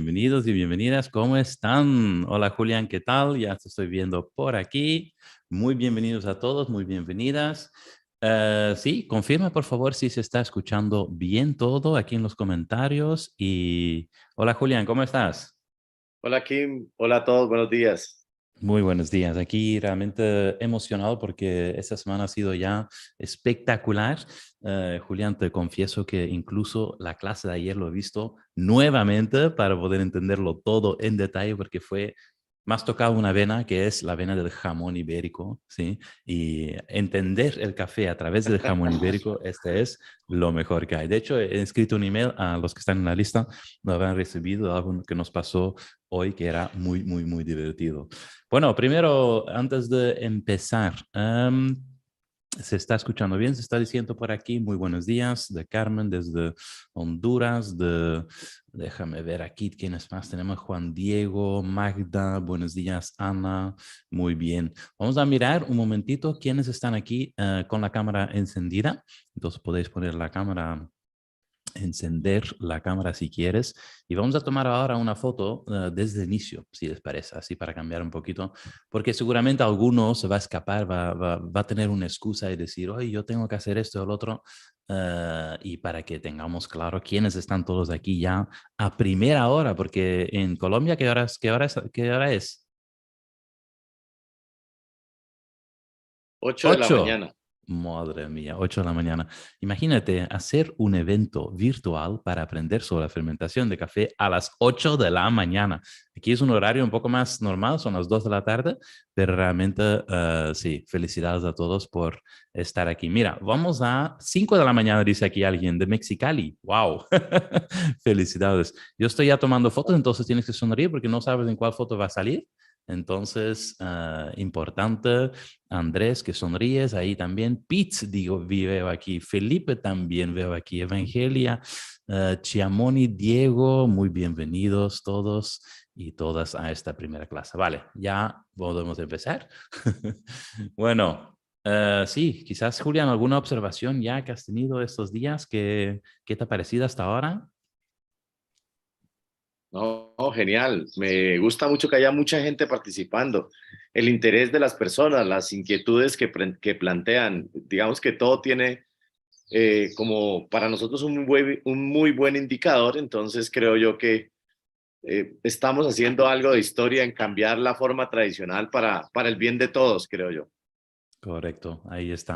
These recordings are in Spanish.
bienvenidos y bienvenidas. ¿Cómo están? Hola Julián, ¿qué tal? Ya te estoy viendo por aquí. Muy bienvenidos a todos, muy bienvenidas. Sí, confirma por favor si se está escuchando bien todo aquí en los comentarios. Y hola Julián, ¿cómo estás? Hola Kim, hola a todos, buenos días. Muy buenos días. Aquí realmente emocionado porque esta semana ha sido ya espectacular. Julián, te confieso que incluso la clase de ayer lo he visto nuevamente para poder entenderlo todo en detalle porque fue más tocado una vena que es la vena del jamón ibérico, ¿sí? Y entender el café a través del jamón ibérico, este es lo mejor que hay. De hecho, he escrito un email a los que están en la lista, lo habrán recibido, algo que nos pasó hoy que era muy, muy, muy divertido. Bueno, primero, antes de empezar, ¿se está escuchando bien? Se está diciendo por aquí, muy buenos días, de Carmen desde Honduras, déjame ver aquí quiénes más tenemos, Juan Diego, Magda, buenos días, Ana, muy bien. Vamos a mirar un momentito quiénes están aquí con la cámara encendida. Entonces podéis poner la cámara encender la cámara si quieres y vamos a tomar ahora una foto desde el inicio, si les parece, así para cambiar un poquito, porque seguramente alguno se va a escapar, va a tener una excusa y decir, oye, yo tengo que hacer esto o lo otro, y para que tengamos claro quiénes están todos aquí ya a primera hora, porque en Colombia, qué hora es? 8 de la 8. mañana. Madre mía, 8 de la mañana. Imagínate hacer un evento virtual para aprender sobre la fermentación de café a las 8 de la mañana. Aquí es un horario un poco más normal, son las 2 de la tarde, pero realmente sí, felicidades a todos por estar aquí. Mira, vamos a 5 de la mañana, dice aquí alguien, de Mexicali. ¡Wow! Felicidades. Yo estoy ya tomando fotos, entonces tienes que sonreír porque no sabes en cuál foto va a salir. Entonces, importante. Andrés, que sonríes, ahí también. Pete, digo, veo aquí. Felipe también veo aquí. Evangelia, Chiamoni, Diego, muy bienvenidos todos y todas a esta primera clase. Vale, ya podemos empezar. Bueno, sí, quizás Julián, ¿alguna observación ya que has tenido estos días? ¿Qué te ha parecido hasta ahora? No, no, genial. Me gusta mucho que haya mucha gente participando. El interés de las personas, las inquietudes que plantean. Digamos que todo tiene como para nosotros un muy buen indicador. Entonces creo yo que estamos haciendo algo de historia en cambiar la forma tradicional para el bien de todos, creo yo. Correcto, ahí está.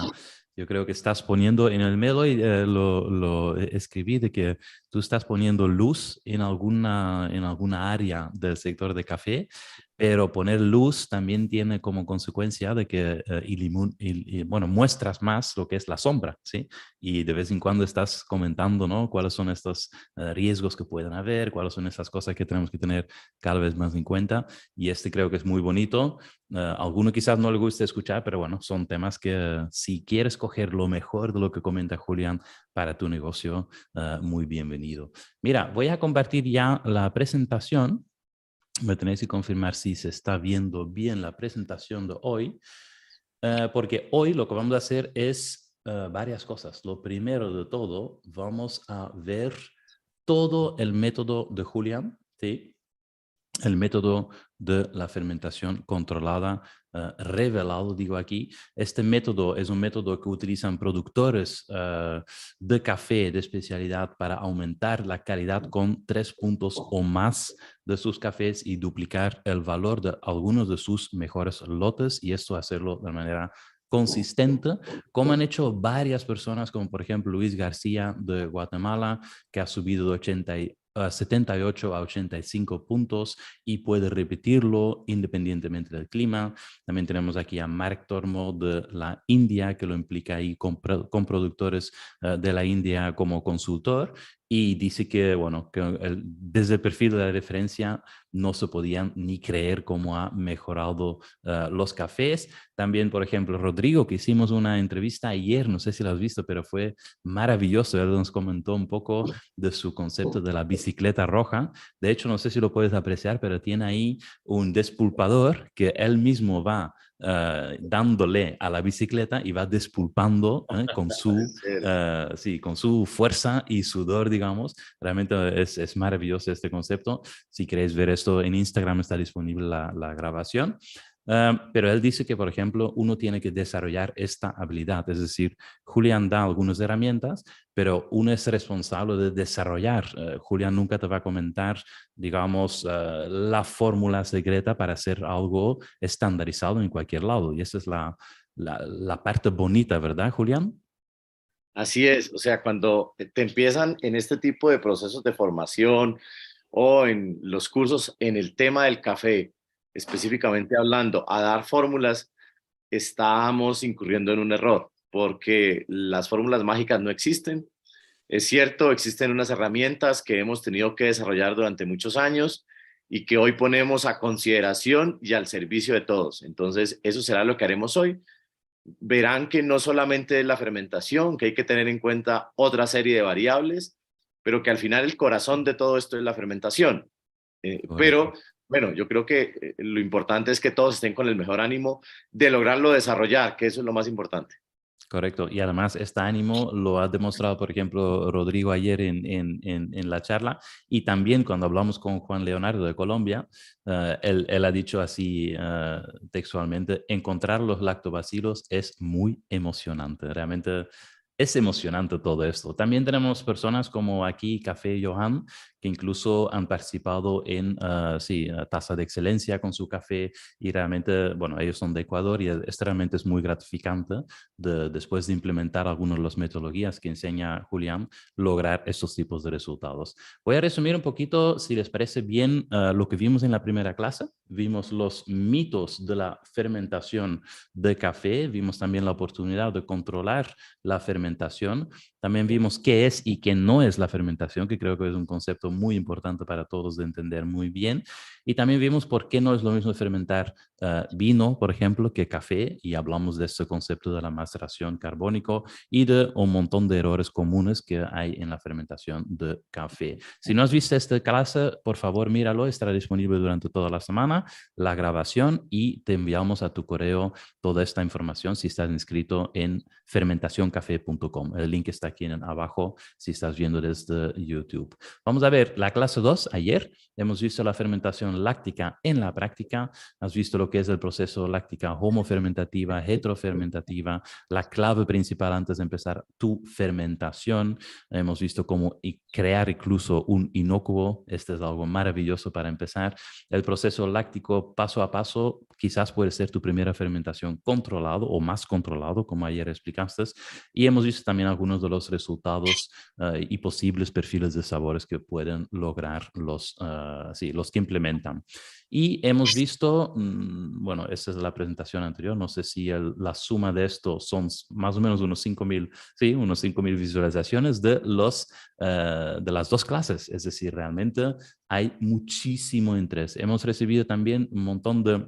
Yo creo que estás poniendo en el medio y lo escribí de que tú estás poniendo luz en alguna área del sector de café, pero poner luz también tiene como consecuencia de que bueno, muestras más lo que es la sombra, ¿sí? Y de vez en cuando estás comentando, ¿no? Cuáles son estos riesgos que pueden haber, cuáles son esas cosas que tenemos que tener cada vez más en cuenta. Y este creo que es muy bonito. Alguno quizás no le guste escuchar, pero bueno, son temas que si quieres coger lo mejor de lo que comenta Julián para tu negocio, muy bienvenido. Mira, voy a compartir ya la presentación. Me tenéis que confirmar si se está viendo bien la presentación de hoy, porque hoy lo que vamos a hacer es varias cosas. Lo primero de todo, vamos a ver todo el método de Julián, ¿sí? El método de la fermentación controlada, revelado, digo aquí. Este método es un método que utilizan productores de café de especialidad para aumentar la calidad con 3 puntos o más de sus cafés y duplicar el valor de algunos de sus mejores lotes, y esto hacerlo de manera consistente, como han hecho varias personas, como por ejemplo Luis García de Guatemala, que ha subido de 78 a 85 puntos y puede repetirlo independientemente del clima. También tenemos aquí a Mark Tormo de la India, que lo implica ahí con productores de la India como consultor, y dice que, bueno, que desde el perfil de la referencia no se podían ni creer cómo ha mejorado los cafés. También, por ejemplo, Rodrigo, que hicimos una entrevista ayer, no sé si lo has visto, pero fue maravilloso. Él nos comentó un poco de su concepto de la bicicleta roja. De hecho, no sé si lo puedes apreciar, pero tiene ahí un despulpador que él mismo va dándole a la bicicleta y va despulpando sí, con su fuerza y sudor, digamos. Realmente es maravilloso este concepto. Si queréis ver esto en Instagram, está disponible la grabación. Pero él dice que, por ejemplo, uno tiene que desarrollar esta habilidad. Es decir, Julián da algunas herramientas, pero uno es responsable de desarrollar. Julián nunca te va a comentar, digamos, la fórmula secreta para hacer algo estandarizado en cualquier lado. Y esa es la parte bonita, ¿verdad, Julián? Así es, o sea, cuando te empiezan en este tipo de procesos de formación o en los cursos en el tema del café, específicamente hablando, a dar fórmulas, estamos incurriendo en un error, porque las fórmulas mágicas no existen. Es cierto, existen unas herramientas que hemos tenido que desarrollar durante muchos años y que hoy ponemos a consideración y al servicio de todos. Entonces, eso será lo que haremos hoy. Verán que no solamente es la fermentación, que hay que tener en cuenta otra serie de variables, pero que al final el corazón de todo esto es la fermentación. Pero Correcto. bueno, yo creo que lo importante es que todos estén con el mejor ánimo de lograrlo desarrollar, que eso es lo más importante. Correcto. Y además este ánimo lo ha demostrado, por ejemplo, Rodrigo ayer en la charla y también cuando hablamos con Juan Leonardo de Colombia, él ha dicho así textualmente, encontrar los lactobacilos es muy emocionante. Realmente es emocionante todo esto. También tenemos personas como aquí Café Johan, que incluso han participado en, sí, Taza de Excelencia con su café y realmente, bueno, ellos son de Ecuador y realmente es muy gratificante después de implementar algunas de las metodologías que enseña Julián, lograr estos tipos de resultados. Voy a resumir un poquito, si les parece bien, lo que vimos en la primera clase. Vimos los mitos de la fermentación de café, vimos también la oportunidad de controlar la fermentación. También vimos qué es y qué no es la fermentación, que creo que es un concepto muy importante para todos de entender muy bien. Y también vimos por qué no es lo mismo fermentar vino, por ejemplo, que café, y hablamos de este concepto de la maceración carbónico y de un montón de errores comunes que hay en la fermentación de café. Si no has visto esta clase, por favor, míralo, estará disponible durante toda la semana, la grabación, y te enviamos a tu correo toda esta información si estás inscrito en fermentacioncafé.com. El link está aquí abajo si estás viendo desde YouTube. Vamos a ver la clase 2 ayer. Hemos visto la fermentación láctica en la práctica. Has visto lo que es el proceso láctica homofermentativa, heterofermentativa, la clave principal antes de empezar tu fermentación. Hemos visto cómo crear incluso un inocuo. Este es algo maravilloso para empezar. El proceso láctico paso a paso quizás puede ser tu primera fermentación controlado o más controlado, como ayer explicaste. Y hemos visto también algunos de los resultados y posibles perfiles de sabores que pueden lograr sí, los que implementan. Y hemos visto, bueno, esa es la presentación anterior, no sé si la suma de esto son más o menos unos 5,000, sí, unos 5,000 visualizaciones de las dos clases, es decir, realmente hay muchísimo interés. Hemos recibido también un montón de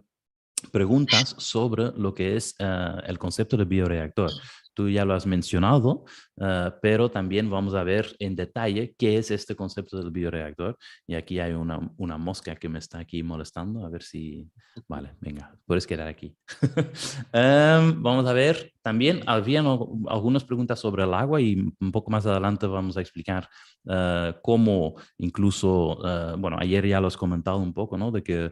preguntas sobre lo que es el concepto de bioreactor. Tú ya lo has mencionado, pero también vamos a ver en detalle qué es este concepto del bioreactor. Y aquí hay una mosca que me está aquí molestando. A ver si... Vale, venga, puedes quedar aquí. Vamos a ver, también habían algunas preguntas sobre el agua y un poco más adelante vamos a explicar cómo incluso, bueno, ayer ya lo has comentado un poco, ¿no? De que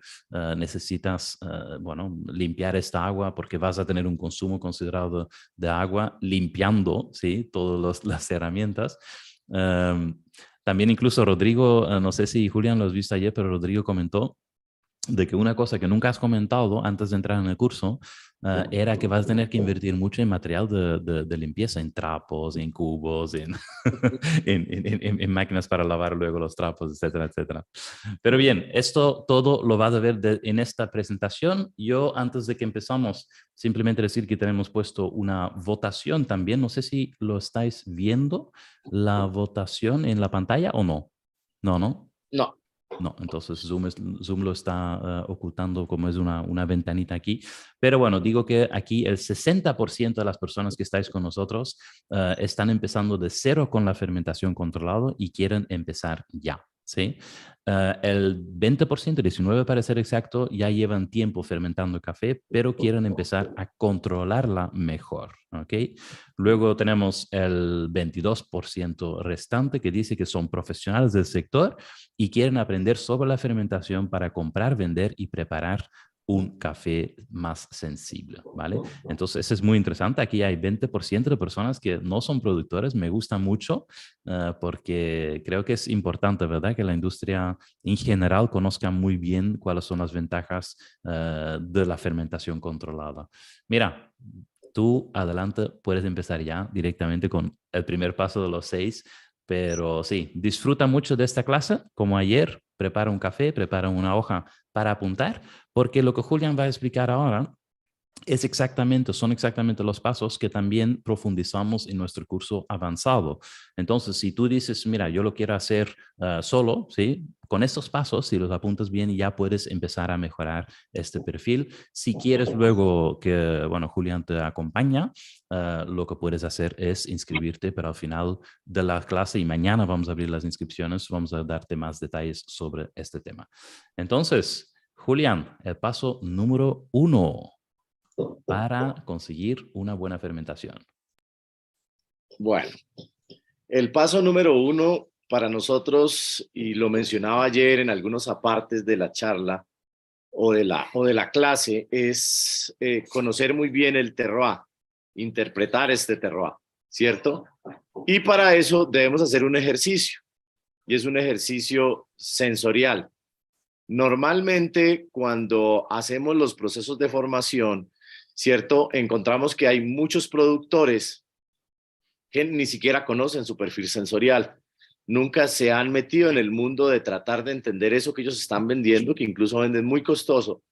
necesitas, bueno, limpiar esta agua porque vas a tener un consumo considerado de agua limpiando, ¿sí? Todas las herramientas. También incluso Rodrigo, no sé si Julián lo has visto ayer, pero Rodrigo comentó de que una cosa que nunca has comentado antes de entrar en el curso era que vas a tener que invertir mucho en material de limpieza, en trapos, en cubos, en máquinas para lavar luego los trapos, etcétera, etcétera. Pero bien, esto todo lo vas a ver en esta presentación. Yo, antes de que empezamos, simplemente decir que tenemos puesto una votación también. No sé si lo estáis viendo, la votación en la pantalla o no. No, no. No, No, entonces Zoom lo está ocultando como es una ventanita aquí. Pero bueno, digo que aquí el 60% de las personas que estáis con nosotros están empezando de cero con la fermentación controlada y quieren empezar ya. ¿sí? El 20%, 19 para ser exacto, ya llevan tiempo fermentando café, pero quieren empezar a controlarla mejor, ¿ok? Luego tenemos el 22% restante que dice que son profesionales del sector y quieren aprender sobre la fermentación para comprar, vender y preparar un café más sensible, ¿vale? Entonces, eso es muy interesante. Aquí hay 20% de personas que no son productores. Me gusta mucho porque creo que es importante, ¿verdad? Que la industria en general conozca muy bien cuáles son las ventajas de la fermentación controlada. Mira, tú adelante puedes empezar ya directamente con el primer paso de los 6, pero sí, disfruta mucho de esta clase, como ayer, prepara un café, prepara una hoja para apuntar, porque lo que Julián va a explicar ahora son exactamente los pasos que también profundizamos en nuestro curso avanzado. Entonces, si tú dices, mira, yo lo quiero hacer solo, ¿sí? Con estos pasos, si los apuntas bien, ya puedes empezar a mejorar este perfil. Si quieres luego que, bueno, Julián te acompaña, lo que puedes hacer es inscribirte, pero al final de la clase y mañana vamos a abrir las inscripciones, vamos a darte más detalles sobre este tema. Entonces, Julián, el paso número 1 para conseguir una buena fermentación. Bueno, el paso número 1 para nosotros, y lo mencionaba ayer en algunos apartes de la charla o de la clase, es conocer muy bien el terroir, interpretar este terroir, ¿cierto? Y para eso debemos hacer un ejercicio, y es un ejercicio sensorial. Normalmente, cuando hacemos los procesos de formación, ¿cierto? Encontramos que hay muchos productores que ni siquiera conocen su perfil sensorial. Nunca se han metido en el mundo de tratar de entender eso que ellos están vendiendo, que incluso venden muy costoso.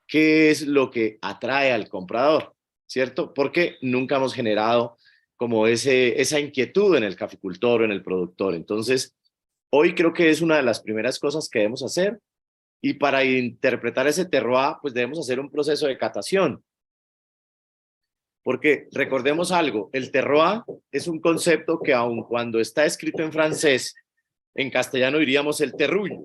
¿Qué es lo que atrae al comprador? ¿Cierto? Porque nunca hemos generado como esa inquietud en el caficultor o en el productor. Entonces, hoy creo que es una de las primeras cosas que debemos hacer, y para interpretar ese terroir, pues debemos hacer un proceso de catación. Porque recordemos algo, el terroir es un concepto que aun cuando está escrito en francés, en castellano diríamos el terruño.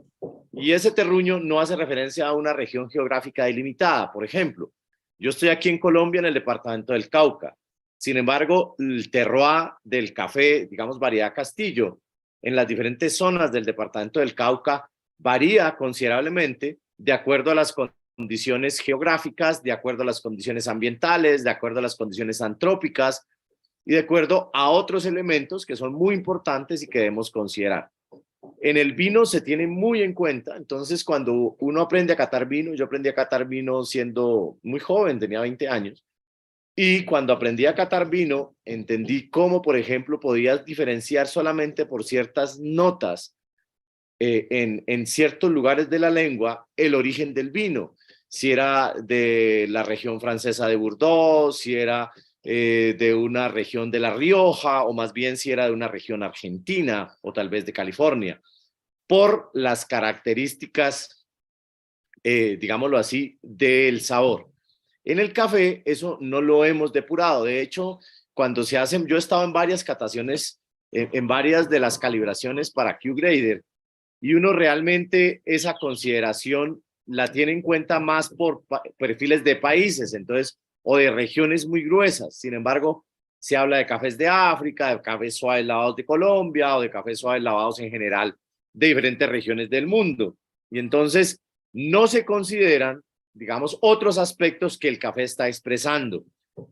Y ese terruño no hace referencia a una región geográfica delimitada. Por ejemplo, yo estoy aquí en Colombia, en el departamento del Cauca. Sin embargo, el terroir del café, digamos variedad Castillo, en las diferentes zonas del departamento del Cauca varía considerablemente de acuerdo a las condiciones geográficas, de acuerdo a las condiciones ambientales, de acuerdo a las condiciones antrópicas y de acuerdo a otros elementos que son muy importantes y que debemos considerar. En el vino se tiene muy en cuenta. Entonces, cuando uno aprende a catar vino, yo aprendí a catar vino siendo muy joven, tenía 20 años, y cuando aprendí a catar vino, entendí cómo, por ejemplo, podías diferenciar solamente por ciertas notas en ciertos lugares de la lengua el origen del vino, si era de la región francesa de Burdeos, si era de una región de La Rioja, o más bien si era de una región argentina o tal vez de California, por las características, digámoslo así, del sabor. En el café eso no lo hemos depurado. De hecho, cuando se hacen, yo he estado en varias cataciones, en varias de las calibraciones para Q-Grader, y uno realmente esa consideración la tiene en cuenta más por perfiles de países, entonces, o de regiones muy gruesas. Sin embargo, se habla de cafés de África, de cafés suaves lavados de Colombia, o de cafés suaves lavados en general de diferentes regiones del mundo. Y entonces no se consideran, digamos, otros aspectos que el café está expresando.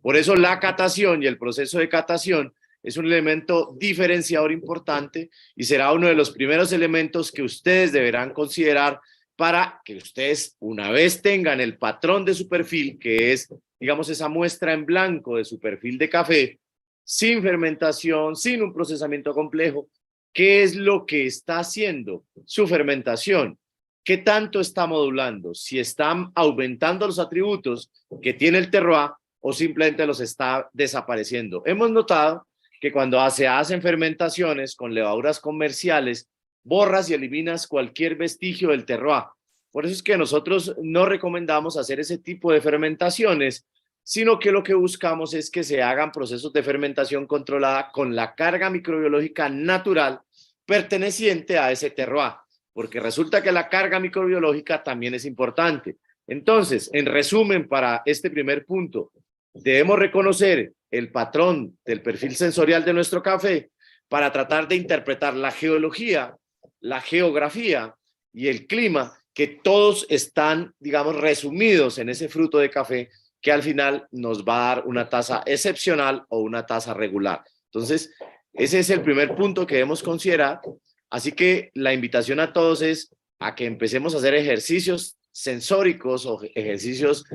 Por eso la catación y el proceso de catación es un elemento diferenciador importante, y será uno de los primeros elementos que ustedes deberán considerar para que ustedes, una vez tengan el patrón de su perfil, que es, digamos, esa muestra en blanco de su perfil de café, sin fermentación, sin un procesamiento complejo, ¿qué es lo que está haciendo su fermentación? ¿Qué tanto está modulando? Si están aumentando los atributos que tiene el terroir o simplemente los está desapareciendo. Hemos notado que cuando se hacen fermentaciones con levaduras comerciales, borras y eliminas cualquier vestigio del terroir. Por eso es que nosotros no recomendamos hacer ese tipo de fermentaciones, sino que lo que buscamos es que se hagan procesos de fermentación controlada con la carga microbiológica natural perteneciente a ese terroir. porque resulta que la carga microbiológica también es importante. Entonces, en resumen, para este primer punto, debemos reconocer el patrón del perfil sensorial de nuestro café para tratar de interpretar la geología, la geografía y el clima, que todos están, digamos, resumidos en ese fruto de café que al final nos va a dar una tasa excepcional o una tasa regular. Entonces, ese es el primer punto que debemos considerar. Así que la invitación a todos es a que empecemos a hacer ejercicios sensóricos o ejercicios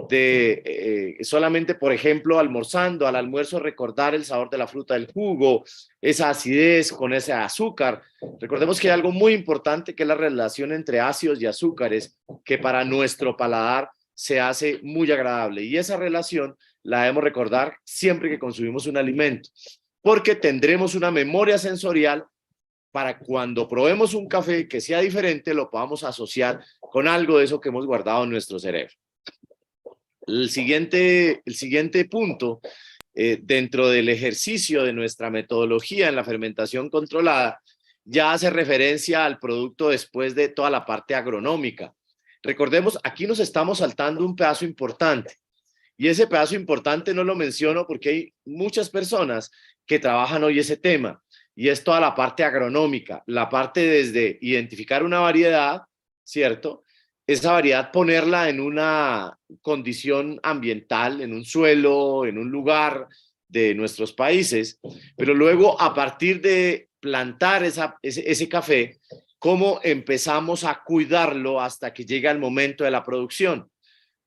de solamente, por ejemplo, almorzando, al almuerzo recordar el sabor de la fruta del jugo, esa acidez con ese azúcar. Recordemos que hay algo muy importante que es la relación entre ácidos y azúcares, que para nuestro paladar se hace muy agradable, y esa relación la debemos recordar siempre que consumimos un alimento, porque tendremos una memoria sensorial para cuando probemos un café que sea diferente, lo podamos asociar con algo de eso que hemos guardado en nuestro cerebro. El siguiente punto, dentro del ejercicio de nuestra metodología en la fermentación controlada, ya hace referencia al producto después de toda la parte agronómica. Recordemos, aquí nos estamos saltando un pedazo importante, y ese pedazo importante no lo menciono porque hay muchas personas que trabajan hoy ese tema, y es toda la parte agronómica, la parte desde identificar una variedad, ¿cierto? Esa variedad ponerla en una condición ambiental, en un suelo, en un lugar de nuestros países, pero luego a partir de plantar ese café, cómo empezamos a cuidarlo hasta que llega el momento de la producción.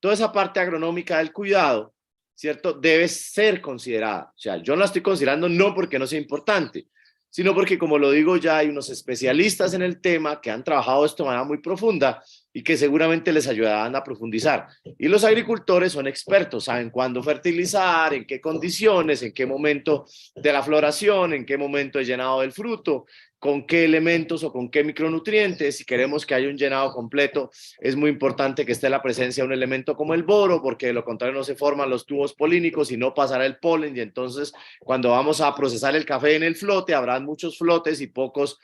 Toda esa parte agronómica del cuidado, ¿cierto? Debe ser considerada. O sea, yo no la estoy considerando no porque no sea importante, sino porque, como lo digo, ya hay unos especialistas en el tema que han trabajado esto de manera muy profunda y que seguramente les ayudarán a profundizar. Y los agricultores son expertos, saben cuándo fertilizar, en qué condiciones, en qué momento de la floración, en qué momento de llenado del fruto, con qué elementos o con qué micronutrientes. Si queremos que haya un llenado completo, es muy importante que esté la presencia de un elemento como el boro, porque de lo contrario no se forman los tubos polínicos y no pasará el polen, y entonces cuando vamos a procesar el café en el flote, habrá muchos flotes y pocos,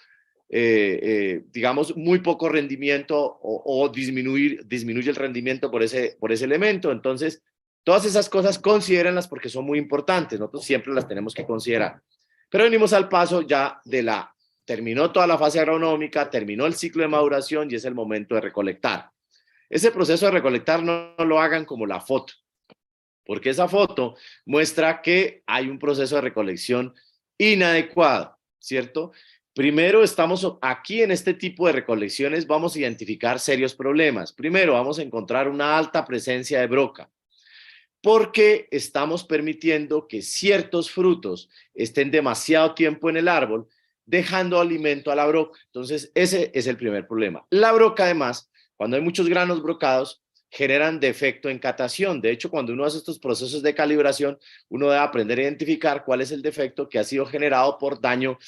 digamos, muy poco rendimiento, o disminuye el rendimiento por ese elemento. Entonces, todas esas cosas considérenlas porque son muy importantes, nosotros siempre las tenemos que considerar. Pero venimos al paso ya terminó toda la fase agronómica, terminó el ciclo de maduración y es el momento de recolectar. Ese proceso de recolectar no lo hagan como la foto, porque esa foto muestra que hay un proceso de recolección inadecuado, ¿cierto? Primero, estamos aquí en este tipo de recolecciones, vamos a identificar serios problemas. Primero, vamos a encontrar una alta presencia de broca, porque estamos permitiendo que ciertos frutos estén demasiado tiempo en el árbol, dejando alimento a la broca. Entonces, ese es el primer problema. La broca, además, cuando hay muchos granos brocados, generan defecto en catación. De hecho, cuando uno hace estos procesos de calibración, uno debe aprender a identificar cuál es el defecto que ha sido generado por daño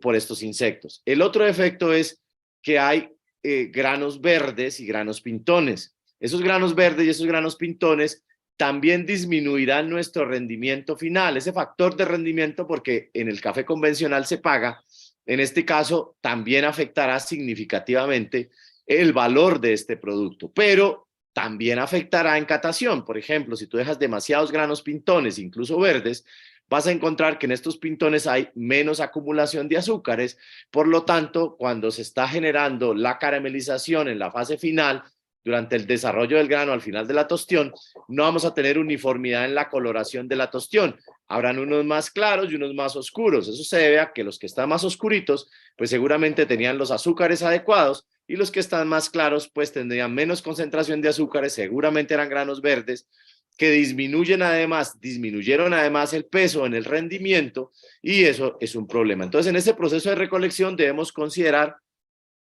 por estos insectos. El otro defecto es que hay granos verdes y granos pintones. Esos granos verdes y esos granos pintones también disminuirán nuestro rendimiento final, ese factor de rendimiento, porque en el café convencional se paga. En este caso también afectará significativamente el valor de este producto, pero también afectará en catación. Por ejemplo, si tú dejas demasiados granos pintones, incluso verdes, vas a encontrar que en estos pintones hay menos acumulación de azúcares. Por lo tanto, cuando se está generando la caramelización en la fase final, durante el desarrollo del grano al final de la tostión, no vamos a tener uniformidad en la coloración de la tostión. Habrán unos más claros y unos más oscuros. Eso se debe a que los que están más oscuritos, pues seguramente tenían los azúcares adecuados, y los que están más claros, pues tendrían menos concentración de azúcares, seguramente eran granos verdes, que disminuyeron además el peso en el rendimiento, y eso es un problema. Entonces, en este proceso de recolección debemos considerar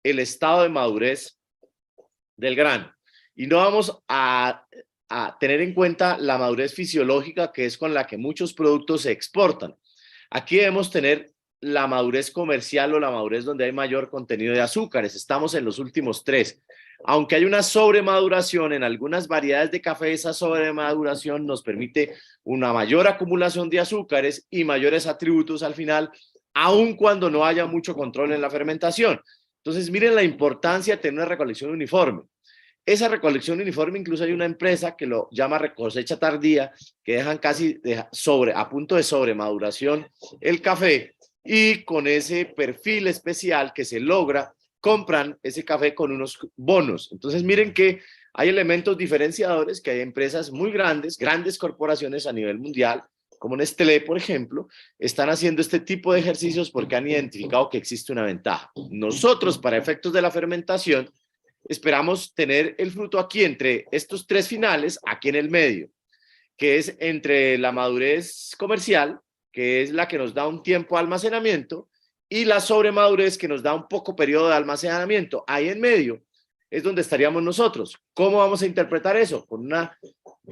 el estado de madurez del grano, y no vamos a tener en cuenta la madurez fisiológica, que es con la que muchos productos se exportan. Aquí debemos tener la madurez comercial o la madurez donde hay mayor contenido de azúcares. Estamos en los últimos 3. Aunque hay una sobremaduración en algunas variedades de café, esa sobremaduración nos permite una mayor acumulación de azúcares y mayores atributos al final, aun cuando no haya mucho control en la fermentación. Entonces, miren la importancia de tener una recolección uniforme. Esa recolección uniforme, incluso hay una empresa que lo llama cosecha tardía, que dejan casi a punto de sobremaduración el café, y con ese perfil especial que se logra, compran ese café con unos bonos. Entonces, miren que hay elementos diferenciadores, que hay empresas muy grandes, grandes corporaciones a nivel mundial, como Nestlé, por ejemplo, están haciendo este tipo de ejercicios porque han identificado que existe una ventaja. Nosotros, para efectos de la fermentación, esperamos tener el fruto aquí entre estos tres finales, aquí en el medio, que es entre la madurez comercial, que es la que nos da un tiempo de almacenamiento, y la sobremadurez, que nos da un poco periodo de almacenamiento. Ahí en medio es donde estaríamos nosotros. ¿Cómo vamos a interpretar eso?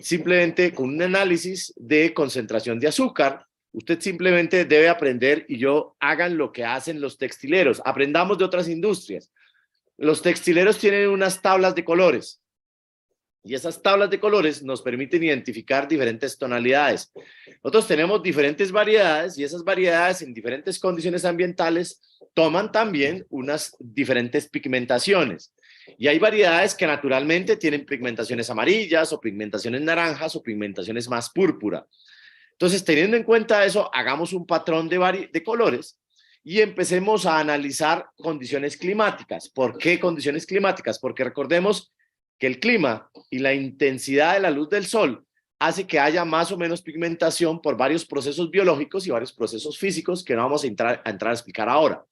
Simplemente con un análisis de concentración de azúcar. Usted simplemente debe aprender, y hagan lo que hacen los textileros. Aprendamos de otras industrias. Los textileros tienen unas tablas de colores, y esas tablas de colores nos permiten identificar diferentes tonalidades. Nosotros tenemos diferentes variedades, y esas variedades en diferentes condiciones ambientales toman también unas diferentes pigmentaciones. Y hay variedades que naturalmente tienen pigmentaciones amarillas, o pigmentaciones naranjas, o pigmentaciones más púrpura. Entonces, teniendo en cuenta eso, hagamos un patrón de colores y empecemos a analizar condiciones climáticas. ¿Por qué condiciones climáticas? Porque recordemos que el clima y la intensidad de la luz del sol hace que haya más o menos pigmentación por varios procesos biológicos y varios procesos físicos que no vamos a entrar a explicar ahora.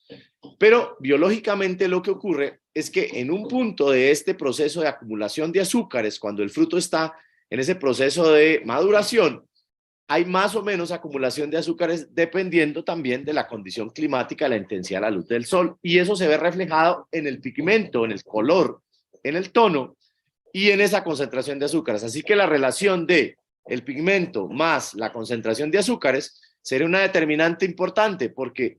Pero biológicamente lo que ocurre es que en un punto de este proceso de acumulación de azúcares, cuando el fruto está en ese proceso de maduración, hay más o menos acumulación de azúcares dependiendo también de la condición climática, la intensidad de la luz del sol, y eso se ve reflejado en el pigmento, en el color, en el tono y en esa concentración de azúcares. Así que la relación de el pigmento más la concentración de azúcares sería una determinante importante, porque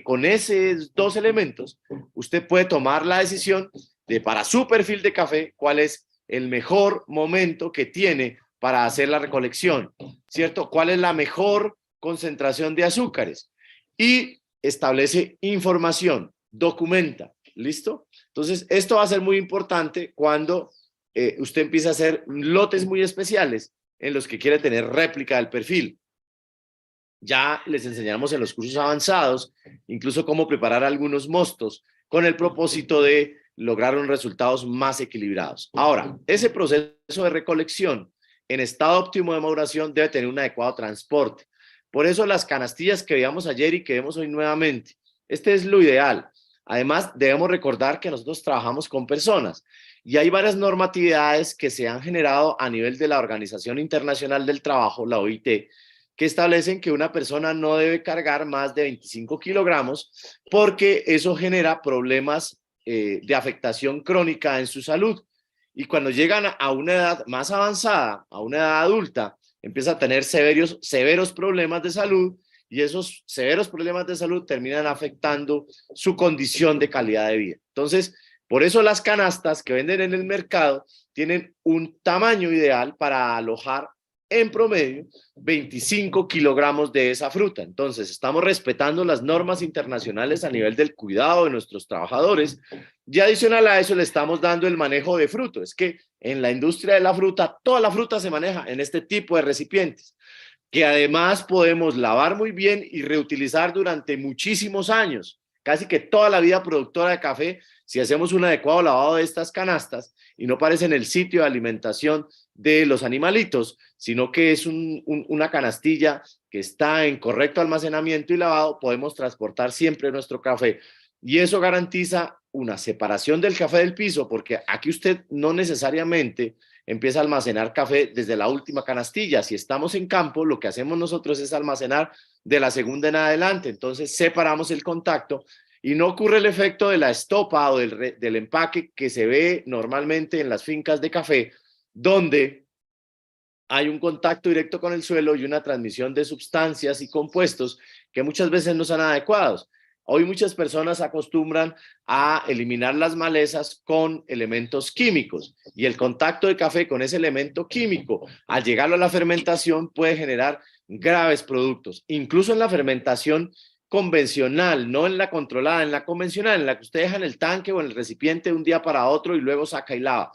con esos dos elementos usted puede tomar la decisión de, para su perfil de café, cuál es el mejor momento que tiene para hacer la recolección, ¿cierto? ¿Cuál es la mejor concentración de azúcares? Y establece información, documenta, ¿listo? Entonces, esto va a ser muy importante cuando usted empieza a hacer lotes muy especiales en los que quiere tener réplica del perfil. Ya les enseñamos en los cursos avanzados, incluso cómo preparar algunos mostos con el propósito de lograr unos resultados más equilibrados. Ahora, ese proceso de recolección en estado óptimo de maduración debe tener un adecuado transporte. Por eso las canastillas que veíamos ayer y que vemos hoy nuevamente, este es lo ideal. Además, debemos recordar que nosotros trabajamos con personas y hay varias normatividades que se han generado a nivel de la Organización Internacional del Trabajo, la OIT, que establecen que una persona no debe cargar más de 25 kilogramos porque eso genera problemas de afectación crónica en su salud. Y cuando llegan a una edad más avanzada, a una edad adulta, empieza a tener severos problemas de salud, y esos severos problemas de salud terminan afectando su condición de calidad de vida. Entonces, por eso las canastas que venden en el mercado tienen un tamaño ideal para alojar en promedio 25 kilogramos de esa fruta. Entonces, estamos respetando las normas internacionales a nivel del cuidado de nuestros trabajadores, y adicional a eso le estamos dando el manejo de fruto. Es que en la industria de la fruta, toda la fruta se maneja en este tipo de recipientes, que además podemos lavar muy bien y reutilizar durante muchísimos años, casi que toda la vida productora de café, si hacemos un adecuado lavado de estas canastas y no parece en el sitio de alimentación de los animalitos, sino que es una canastilla que está en correcto almacenamiento y lavado, podemos transportar siempre nuestro café. Y eso garantiza una separación del café del piso, porque aquí usted no necesariamente empieza a almacenar café desde la última canastilla. Si estamos en campo, lo que hacemos nosotros es almacenar de la segunda en adelante. Entonces separamos el contacto y no ocurre el efecto de la estopa o del empaque que se ve normalmente en las fincas de café, donde hay un contacto directo con el suelo y una transmisión de sustancias y compuestos que muchas veces no son adecuados. Hoy muchas personas acostumbran a eliminar las malezas con elementos químicos, y el contacto de café con ese elemento químico, al llegarlo a la fermentación, puede generar graves productos. Incluso en la fermentación convencional, no en la controlada, en la convencional, en la que usted deja en el tanque o en el recipiente de un día para otro y luego saca y lava.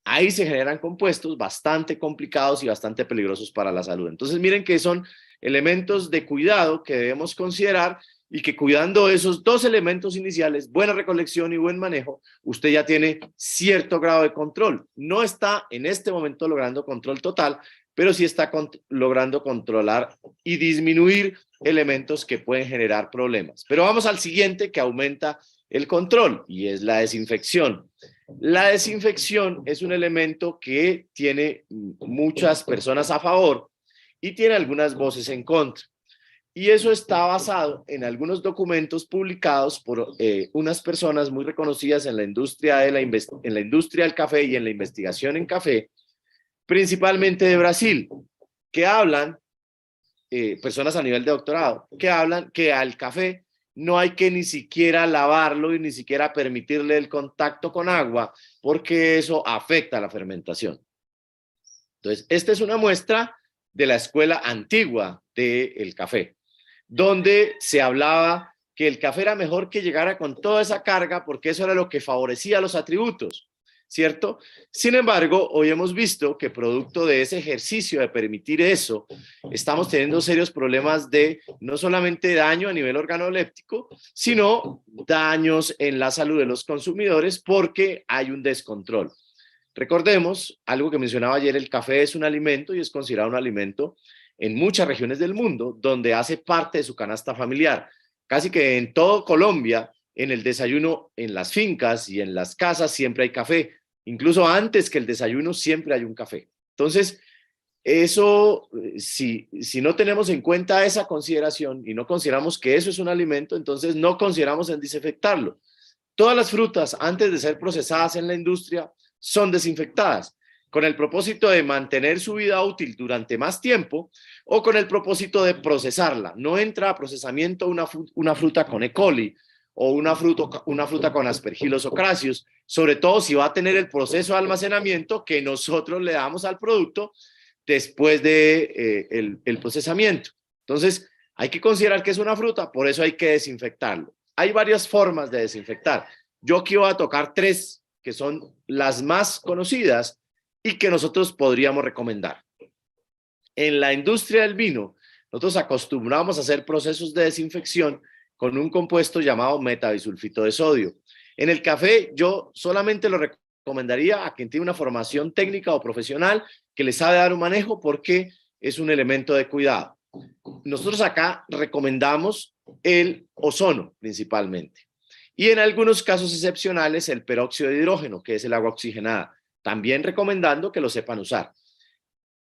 Ahí se generan compuestos bastante complicados y bastante peligrosos para la salud. Entonces miren que son elementos de cuidado que debemos considerar y que cuidando esos dos elementos iniciales, buena recolección y buen manejo, usted ya tiene cierto grado de control. No está en este momento logrando control total, pero sí está logrando controlar y disminuir elementos que pueden generar problemas. Pero vamos al siguiente que aumenta el control y es la desinfección. La desinfección es un elemento que tiene muchas personas a favor y tiene algunas voces en contra. Y eso está basado en algunos documentos publicados por unas personas muy reconocidas en la industria del café y en la investigación en café, principalmente de Brasil, que hablan, personas a nivel de doctorado, que hablan que al café no hay que ni siquiera lavarlo y ni siquiera permitirle el contacto con agua, porque eso afecta la fermentación. Entonces, esta es una muestra de la escuela antigua del café, donde se hablaba que el café era mejor que llegara con toda esa carga porque eso era lo que favorecía los atributos, ¿cierto? Sin embargo, hoy hemos visto que producto de ese ejercicio de permitir eso, estamos teniendo serios problemas de no solamente daño a nivel organoléptico, sino daños en la salud de los consumidores porque hay un descontrol. Recordemos, algo que mencionaba ayer, el café es un alimento y es considerado un alimento en muchas regiones del mundo donde hace parte de su canasta familiar. Casi que en todo Colombia, en el desayuno, en las fincas y en las casas siempre hay café. Incluso antes que el desayuno siempre hay un café. Entonces, eso, si no tenemos en cuenta esa consideración y no consideramos que eso es un alimento, entonces no consideramos en desinfectarlo. Todas las frutas, antes de ser procesadas en la industria, son desinfectadas con el propósito de mantener su vida útil durante más tiempo o con el propósito de procesarla. No entra a procesamiento una fruta con E. coli o una fruta con Aspergillus o Crassus, sobre todo si va a tener el proceso de almacenamiento que nosotros le damos al producto después de el procesamiento. Entonces, hay que considerar que es una fruta, por eso hay que desinfectarlo. Hay varias formas de desinfectar. Yo aquí voy a tocar tres que son las más conocidas y que nosotros podríamos recomendar. En la industria del vino, nosotros acostumbramos a hacer procesos de desinfección con un compuesto llamado metabisulfito de sodio. En el café, yo solamente lo recomendaría a quien tiene una formación técnica o profesional que le sabe dar un manejo porque es un elemento de cuidado. Nosotros acá recomendamos el ozono principalmente. Y en algunos casos excepcionales el peróxido de hidrógeno, que es el agua oxigenada, también recomendando que lo sepan usar.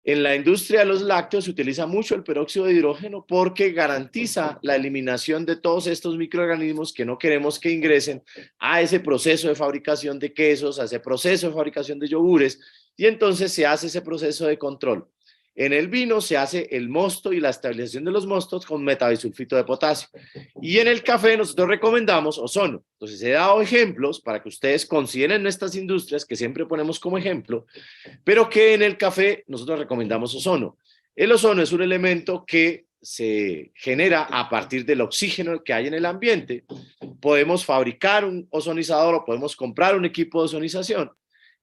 En la industria de los lácteos se utiliza mucho el peróxido de hidrógeno porque garantiza la eliminación de todos estos microorganismos que no queremos que ingresen a ese proceso de fabricación de quesos, a ese proceso de fabricación de yogures, y entonces se hace ese proceso de control. En el vino se hace el mosto y la estabilización de los mostos con metabisulfito de potasio. Y en el café nosotros recomendamos ozono. Entonces he dado ejemplos para que ustedes consideren estas industrias que siempre ponemos como ejemplo, pero que en el café nosotros recomendamos ozono. El ozono es un elemento que se genera a partir del oxígeno que hay en el ambiente. Podemos fabricar un ozonizador o podemos comprar un equipo de ozonización,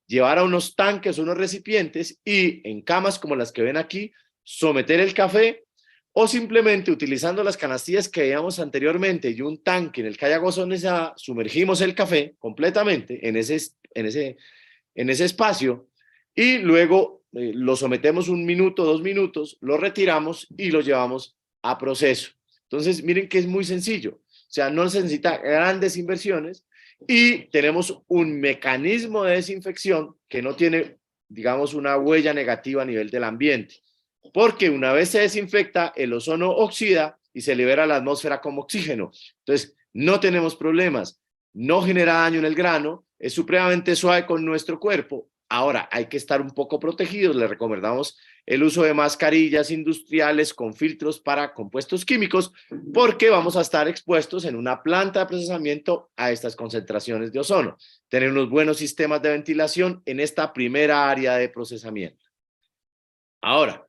llevar a unos tanques, unos recipientes y en camas como las que ven aquí, someter el café o simplemente utilizando las canastillas que veíamos anteriormente y un tanque en el que haya agua ozonizada, sumergimos el café completamente en ese espacio y luego lo sometemos 1 minuto, 2 minutos, lo retiramos y lo llevamos a proceso. Entonces miren que es muy sencillo, o sea, no se necesita grandes inversiones y tenemos un mecanismo de desinfección que no tiene, digamos, una huella negativa a nivel del ambiente, porque una vez se desinfecta, el ozono oxida y se libera a la atmósfera como oxígeno. Entonces, no tenemos problemas, no genera daño en el grano, es supremamente suave con nuestro cuerpo. Ahora, hay que estar un poco protegidos, les recomendamos el uso de mascarillas industriales con filtros para compuestos químicos, porque vamos a estar expuestos en una planta de procesamiento a estas concentraciones de ozono. Tener unos buenos sistemas de ventilación en esta primera área de procesamiento. Ahora,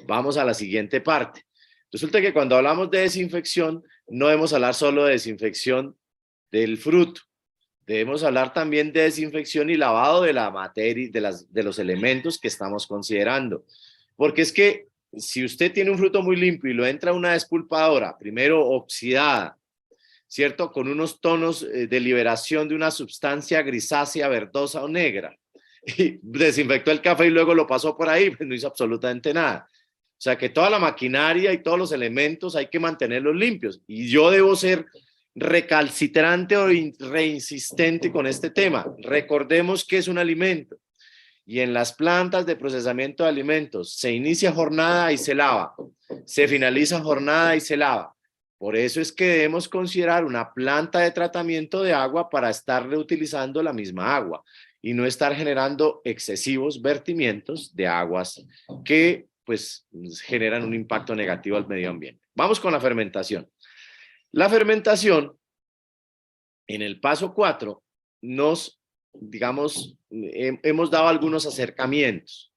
vamos a la siguiente parte. Resulta que cuando hablamos de desinfección, no debemos hablar solo de desinfección del fruto, debemos hablar también de desinfección y lavado de la materia, de los elementos que estamos considerando. Porque es que si usted tiene un fruto muy limpio y lo entra a una despulpadora, primero oxidada, ¿cierto? Con unos tonos de liberación de una sustancia grisácea, verdosa o negra, y desinfectó el café y luego lo pasó por ahí, pues no hizo absolutamente nada. O sea que toda la maquinaria y todos los elementos hay que mantenerlos limpios. Y yo debo ser recalcitrante o reinsistente con este tema. Recordemos que es un alimento. Y en las plantas de procesamiento de alimentos se inicia jornada y se lava. Se finaliza jornada y se lava. Por eso es que debemos considerar una planta de tratamiento de agua para estar reutilizando la misma agua y no estar generando excesivos vertimientos de aguas que pues generan un impacto negativo al medio ambiente. Vamos con la fermentación. La fermentación, en el paso 4, nos, digamos, hemos dado algunos acercamientos.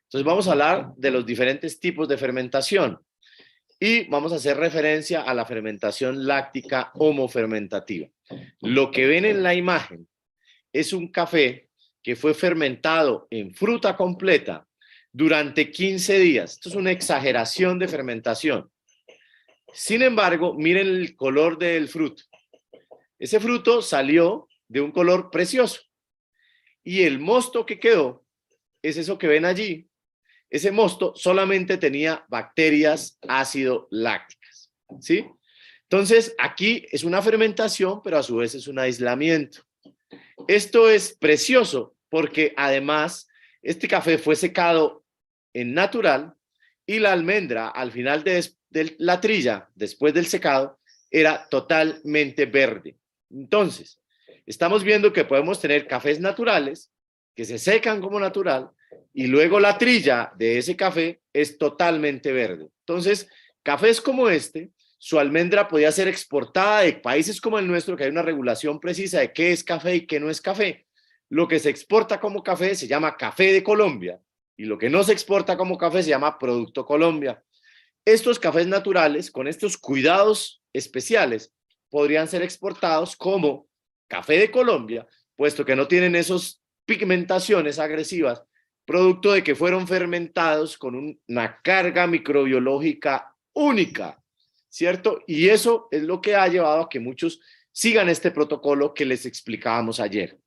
Entonces vamos a hablar de los diferentes tipos de fermentación y vamos a hacer referencia a la fermentación láctica homofermentativa. Lo que ven en la imagen es un café que fue fermentado en fruta completa durante 15 días. Esto es una exageración de fermentación. Sin embargo, miren el color del fruto. Ese fruto salió de un color precioso y el mosto que quedó es eso que ven allí. Ese mosto solamente tenía bacterias ácido lácticas, ¿sí? Entonces, aquí es una fermentación, pero a su vez es un aislamiento. Esto es precioso porque además este café fue secado en natural y la almendra al final de la trilla, después del secado, era totalmente verde. Entonces, estamos viendo que podemos tener cafés naturales que se secan como natural y luego la trilla de ese café es totalmente verde. Entonces, cafés como este, su almendra podía ser exportada de países como el nuestro, que hay una regulación precisa de qué es café y qué no es café. Lo que se exporta como café se llama café de Colombia y lo que no se exporta como café se llama producto Colombia. Estos cafés naturales, con estos cuidados especiales, podrían ser exportados como café de Colombia, puesto que no tienen esas pigmentaciones agresivas, producto de que fueron fermentados con una carga microbiológica única, ¿cierto? Y eso es lo que ha llevado a que muchos sigan este protocolo que les explicábamos ayer.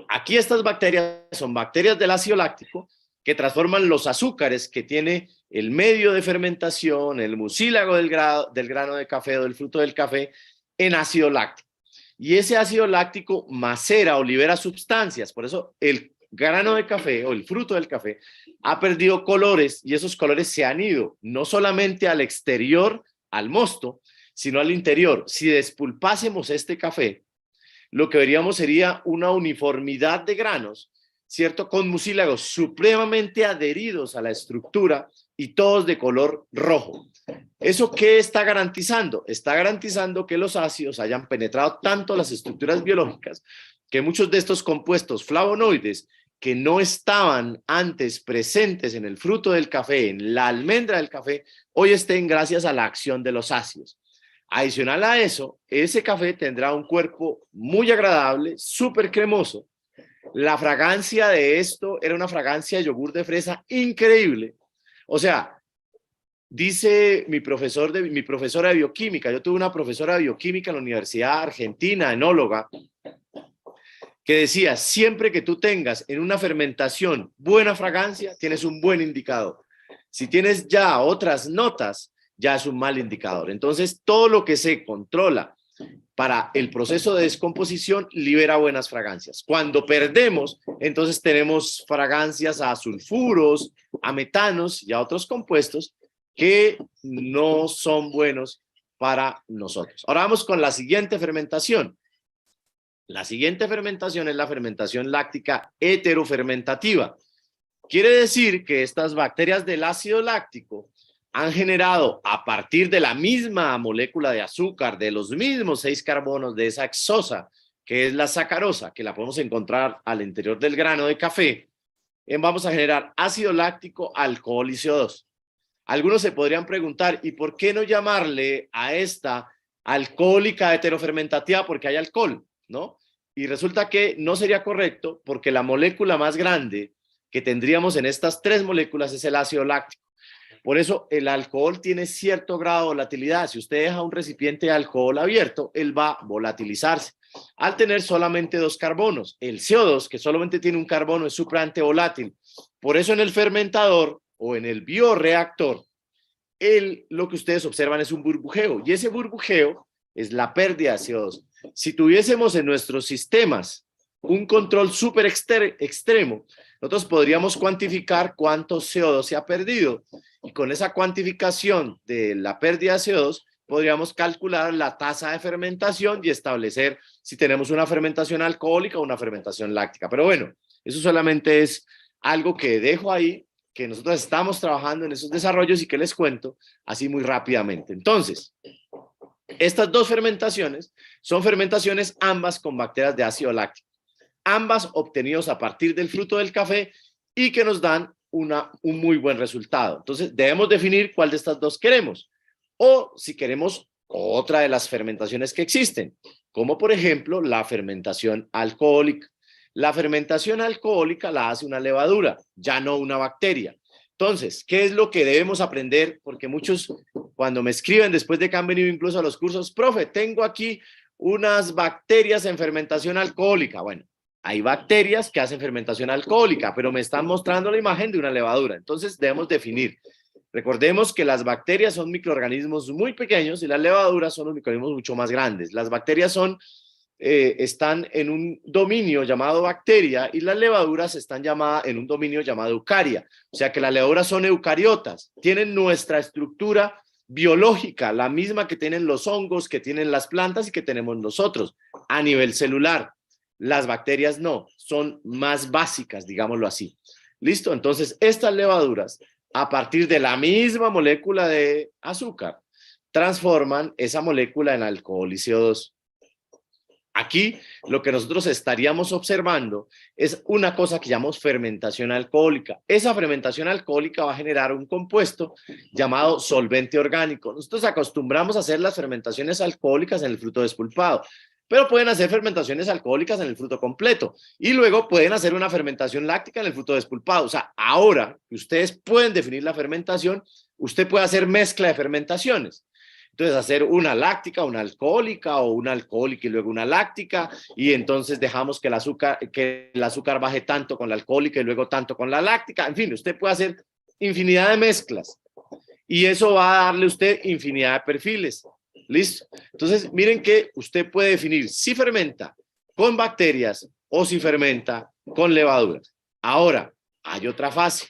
Aquí estas bacterias son bacterias del ácido láctico que transforman los azúcares que tiene el medio de fermentación, el mucílago del grano de café o del fruto del café, en ácido láctico. Y ese ácido láctico macera o libera sustancias. Por eso el grano de café o el fruto del café ha perdido colores y esos colores se han ido no solamente al exterior, al mosto, sino al interior. Si despulpásemos este café, lo que veríamos sería una uniformidad de granos, ¿cierto? Con mucílagos supremamente adheridos a la estructura y todos de color rojo. ¿Eso qué está garantizando? Está garantizando que los ácidos hayan penetrado tanto las estructuras biológicas que muchos de estos compuestos flavonoides que no estaban antes presentes en el fruto del café, en la almendra del café, hoy estén gracias a la acción de los ácidos. Adicional a eso, ese café tendrá un cuerpo muy agradable, súper cremoso. La fragancia de esto era una fragancia de yogur de fresa increíble. O sea, dice mi profesora de bioquímica, yo tuve una profesora de bioquímica en la Universidad Argentina, enóloga, que decía, siempre que tú tengas en una fermentación buena fragancia, tienes un buen indicador. Si tienes ya otras notas, ya es un mal indicador. Entonces, todo lo que se controla para el proceso de descomposición libera buenas fragancias. Cuando perdemos, entonces tenemos fragancias a sulfuros, a metanos y a otros compuestos que no son buenos para nosotros. Ahora vamos con la siguiente fermentación. La siguiente fermentación es la fermentación láctica heterofermentativa. Quiere decir que estas bacterias del ácido láctico han generado a partir de la misma molécula de azúcar, de los mismos 6 carbonos de esa hexosa, que es la sacarosa, que la podemos encontrar al interior del grano de café, vamos a generar ácido láctico, alcohol y CO2. Algunos se podrían preguntar, ¿y por qué no llamarle a esta alcohólica heterofermentativa porque hay alcohol, ¿no? Y resulta que no sería correcto porque la molécula más grande que tendríamos en estas tres moléculas es el ácido láctico. Por eso el alcohol tiene cierto grado de volatilidad. Si usted deja un recipiente de alcohol abierto, él va a volatilizarse. Al tener solamente dos carbonos, el CO2, que solamente tiene un carbono, es supremamente volátil. Por eso en el fermentador o en el bioreactor, lo que ustedes observan es un burbujeo. Y ese burbujeo es la pérdida de CO2. Si tuviésemos en nuestros sistemas un control súper extremo, nosotros podríamos cuantificar cuánto CO2 se ha perdido. Y con esa cuantificación de la pérdida de CO2, podríamos calcular la tasa de fermentación y establecer si tenemos una fermentación alcohólica o una fermentación láctica. Pero bueno, eso solamente es algo que dejo ahí, que nosotros estamos trabajando en esos desarrollos y que les cuento así muy rápidamente. Entonces, estas dos fermentaciones son fermentaciones ambas con bacterias de ácido láctico, ambas obtenidos a partir del fruto del café y que nos dan un muy buen resultado. Entonces, debemos definir cuál de estas dos queremos. O si queremos otra de las fermentaciones que existen, como por ejemplo la fermentación alcohólica. La fermentación alcohólica la hace una levadura, ya no una bacteria. Entonces, ¿qué es lo que debemos aprender? Porque muchos cuando me escriben después de que han venido incluso a los cursos, profe, tengo aquí unas bacterias en fermentación alcohólica. Bueno, hay bacterias que hacen fermentación alcohólica, pero me están mostrando la imagen de una levadura. Entonces debemos definir. Recordemos que las bacterias son microorganismos muy pequeños y las levaduras son los microorganismos mucho más grandes. Las bacterias están en un dominio llamado bacteria y las levaduras están llamadas en un dominio llamado eucaria. O sea que las levaduras son eucariotas, tienen nuestra estructura biológica, la misma que tienen los hongos, que tienen las plantas y que tenemos nosotros a nivel celular. Las bacterias no, son más básicas, digámoslo así. ¿Listo? Entonces, estas levaduras, a partir de la misma molécula de azúcar, transforman esa molécula en alcohol y CO2. Aquí lo que nosotros estaríamos observando es una cosa que llamamos fermentación alcohólica. Esa fermentación alcohólica va a generar un compuesto llamado solvente orgánico. Nosotros acostumbramos a hacer las fermentaciones alcohólicas en el fruto despulpado, pero pueden hacer fermentaciones alcohólicas en el fruto completo y luego pueden hacer una fermentación láctica en el fruto despulpado. O sea, ahora que ustedes pueden definir la fermentación, usted puede hacer mezcla de fermentaciones. Entonces, hacer una láctica, una alcohólica o una alcohólica y luego una láctica, y entonces dejamos que el azúcar baje tanto con la alcohólica y luego tanto con la láctica. En fin, usted puede hacer infinidad de mezclas y eso va a darle a usted infinidad de perfiles. ¿Listo? Entonces, miren que usted puede definir si fermenta con bacterias o si fermenta con levaduras. Ahora, hay otra fase.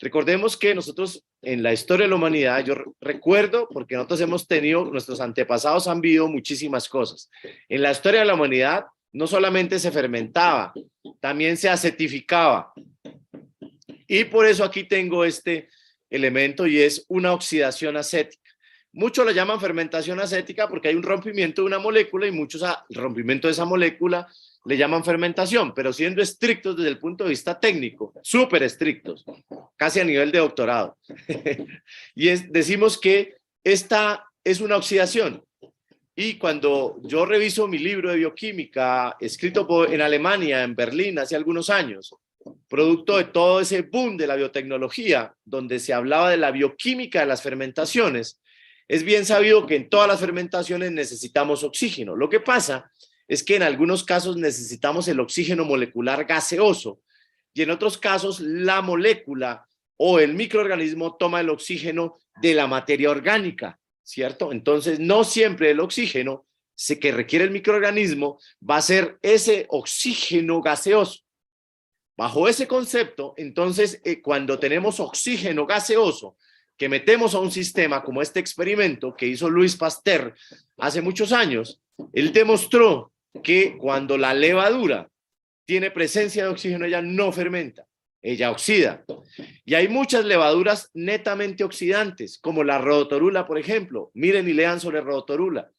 Recordemos que nosotros en la historia de la humanidad, yo recuerdo, porque nosotros hemos tenido, nuestros antepasados han vivido muchísimas cosas. En la historia de la humanidad no solamente se fermentaba, también se acetificaba. Y por eso aquí tengo este elemento y es una oxidación acética. Muchos lo llaman fermentación acética porque hay un rompimiento de una molécula y muchos al rompimiento de esa molécula le llaman fermentación, pero siendo estrictos desde el punto de vista técnico, súper estrictos, casi a nivel de doctorado. Y decimos que esta es una oxidación. Y cuando yo reviso mi libro de bioquímica, escrito en Alemania, en Berlín, hace algunos años, producto de todo ese boom de la biotecnología, donde se hablaba de la bioquímica de las fermentaciones, es bien sabido que en todas las fermentaciones necesitamos oxígeno. Lo que pasa es que en algunos casos necesitamos el oxígeno molecular gaseoso y en otros casos la molécula o el microorganismo toma el oxígeno de la materia orgánica, ¿cierto? Entonces no siempre el oxígeno que requiere el microorganismo va a ser ese oxígeno gaseoso. Bajo ese concepto, entonces cuando tenemos oxígeno gaseoso que metemos a un sistema como este experimento que hizo Louis Pasteur hace muchos años, él demostró que cuando la levadura tiene presencia de oxígeno, ella no fermenta, ella oxida. Y hay muchas levaduras netamente oxidantes, como la rhodotorula, por ejemplo. Miren y lean sobre rhodotorula.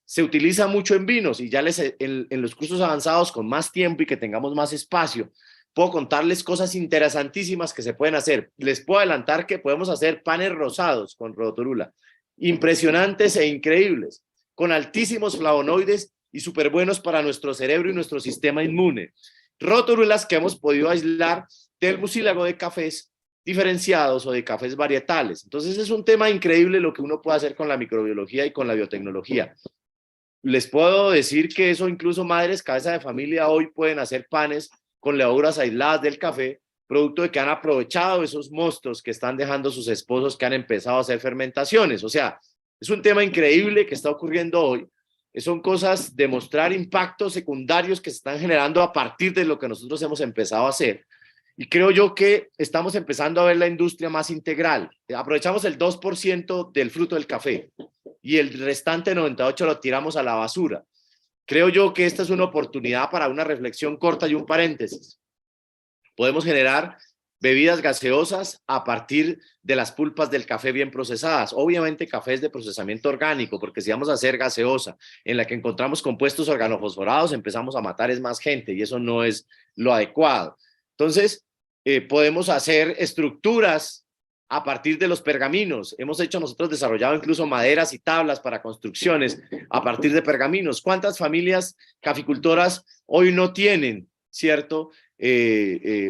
Se utiliza mucho en vinos y ya en los cursos avanzados con más tiempo y que tengamos más espacio, puedo contarles cosas interesantísimas que se pueden hacer. Les puedo adelantar que podemos hacer panes rosados con rhodotorula, impresionantes e increíbles. con altísimos flavonoides y súper buenos para nuestro cerebro y nuestro sistema inmune. Rótulas que hemos podido aislar del mucílago de cafés diferenciados o de cafés varietales. Entonces es un tema increíble lo que uno puede hacer con la microbiología y con la biotecnología. Les puedo decir que eso incluso madres cabeza de familia hoy pueden hacer panes con levaduras aisladas del café, producto de que han aprovechado esos mostos que están dejando sus esposos que han empezado a hacer fermentaciones. O sea, es un tema increíble que está ocurriendo hoy. Son cosas de mostrar impactos secundarios que se están generando a partir de lo que nosotros hemos empezado a hacer. Y creo yo que estamos empezando a ver la industria más integral. Aprovechamos el 2% del fruto del café y el restante 98% lo tiramos a la basura. Creo yo que esta es una oportunidad para una reflexión corta y un paréntesis. Podemos generar bebidas gaseosas a partir de las pulpas del café bien procesadas. Obviamente cafés de procesamiento orgánico, porque si vamos a hacer gaseosa en la que encontramos compuestos organofosforados, empezamos a matar es más gente y eso no es lo adecuado. Entonces, podemos hacer estructuras a partir de los pergaminos. Hemos hecho nosotros desarrollado incluso maderas y tablas para construcciones a partir de pergaminos. ¿Cuántas familias caficultoras hoy no tienen, cierto,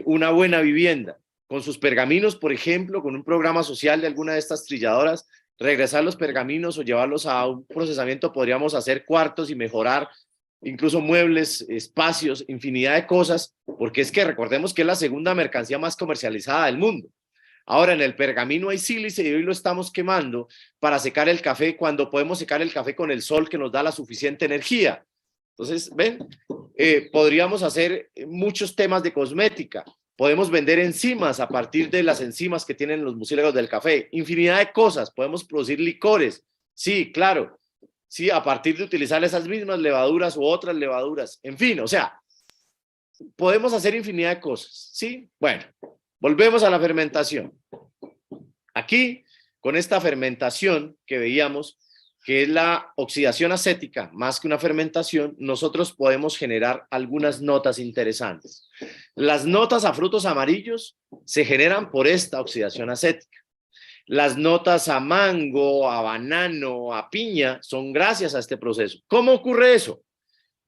una buena vivienda? Con sus pergaminos, por ejemplo, con un programa social de alguna de estas trilladoras, regresar los pergaminos o llevarlos a un procesamiento, podríamos hacer cuartos y mejorar incluso muebles, espacios, infinidad de cosas, porque es que recordemos que es la segunda mercancía más comercializada del mundo. Ahora, en el pergamino hay sílice y hoy lo estamos quemando para secar el café cuando podemos secar el café con el sol que nos da la suficiente energía. Entonces, ven, podríamos hacer muchos temas de cosmética. Podemos vender enzimas a partir de las enzimas que tienen los mucílagos del café. Infinidad de cosas. Podemos producir licores. Sí, claro. Sí, a partir de utilizar esas mismas levaduras u otras levaduras. En fin, o sea, podemos hacer infinidad de cosas. Sí, bueno, volvemos a la fermentación. Aquí, con esta fermentación que veíamos, que es la oxidación acética, más que una fermentación, nosotros podemos generar algunas notas interesantes. Las notas a frutos amarillos se generan por esta oxidación acética. Las notas a mango, a banano, a piña, son gracias a este proceso. ¿Cómo ocurre eso?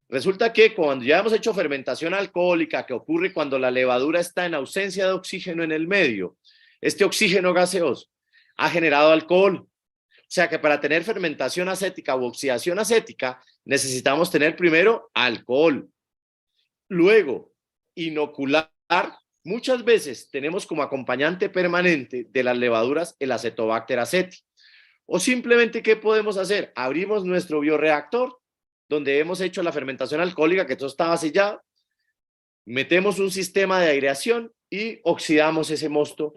Resulta que cuando ya hemos hecho fermentación alcohólica, que ocurre cuando la levadura está en ausencia de oxígeno en el medio, este oxígeno gaseoso ha generado alcohol. O sea que para tener fermentación acética u oxidación acética, necesitamos tener primero alcohol. Luego, inocular. Muchas veces tenemos como acompañante permanente de las levaduras el Acetobacter aceti. O simplemente, ¿qué podemos hacer? Abrimos nuestro bioreactor, donde hemos hecho la fermentación alcohólica, que todo estaba sellado, metemos un sistema de aireación y oxidamos ese mosto,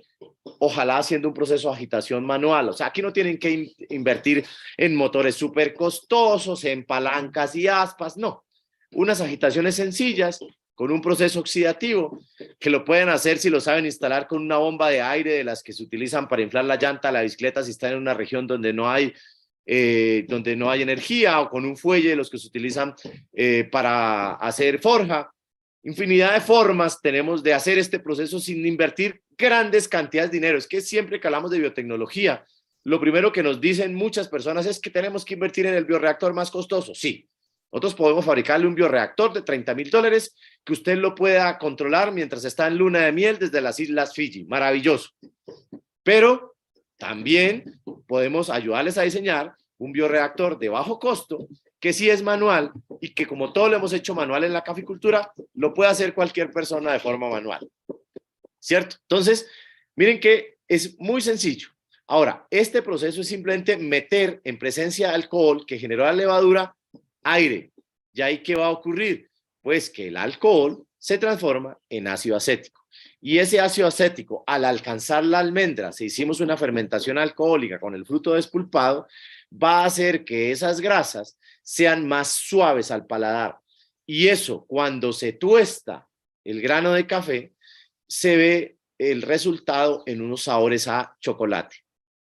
ojalá haciendo un proceso de agitación manual. O sea, aquí no tienen que invertir en motores súper costosos, en palancas y aspas, no. Unas agitaciones sencillas, con un proceso oxidativo, que lo pueden hacer si lo saben instalar con una bomba de aire de las que se utilizan para inflar la llanta de la bicicleta si están en una región donde no hay energía, o con un fuelle de los que se utilizan para hacer forja. Infinidad de formas tenemos de hacer este proceso sin invertir grandes cantidades de dinero. Es que siempre que hablamos de biotecnología, lo primero que nos dicen muchas personas es que tenemos que invertir en el bioreactor más costoso. Sí. Nosotros podemos fabricarle un bioreactor de $30,000 que usted lo pueda controlar mientras está en luna de miel desde las Islas Fiji. Maravilloso. Pero también podemos ayudarles a diseñar un bioreactor de bajo costo que sí es manual y que, como todo lo hemos hecho manual en la caficultura, lo puede hacer cualquier persona de forma manual. ¿Cierto? Entonces, miren que es muy sencillo. Ahora, este proceso es simplemente meter en presencia de alcohol que generó la levadura aire. ¿Y ahí qué va a ocurrir? Pues que el alcohol se transforma en ácido acético. Y ese ácido acético, al alcanzar la almendra, si hicimos una fermentación alcohólica con el fruto despulpado, va a hacer que esas grasas sean más suaves al paladar. Y eso, cuando se tuesta el grano de café, se ve el resultado en unos sabores a chocolate.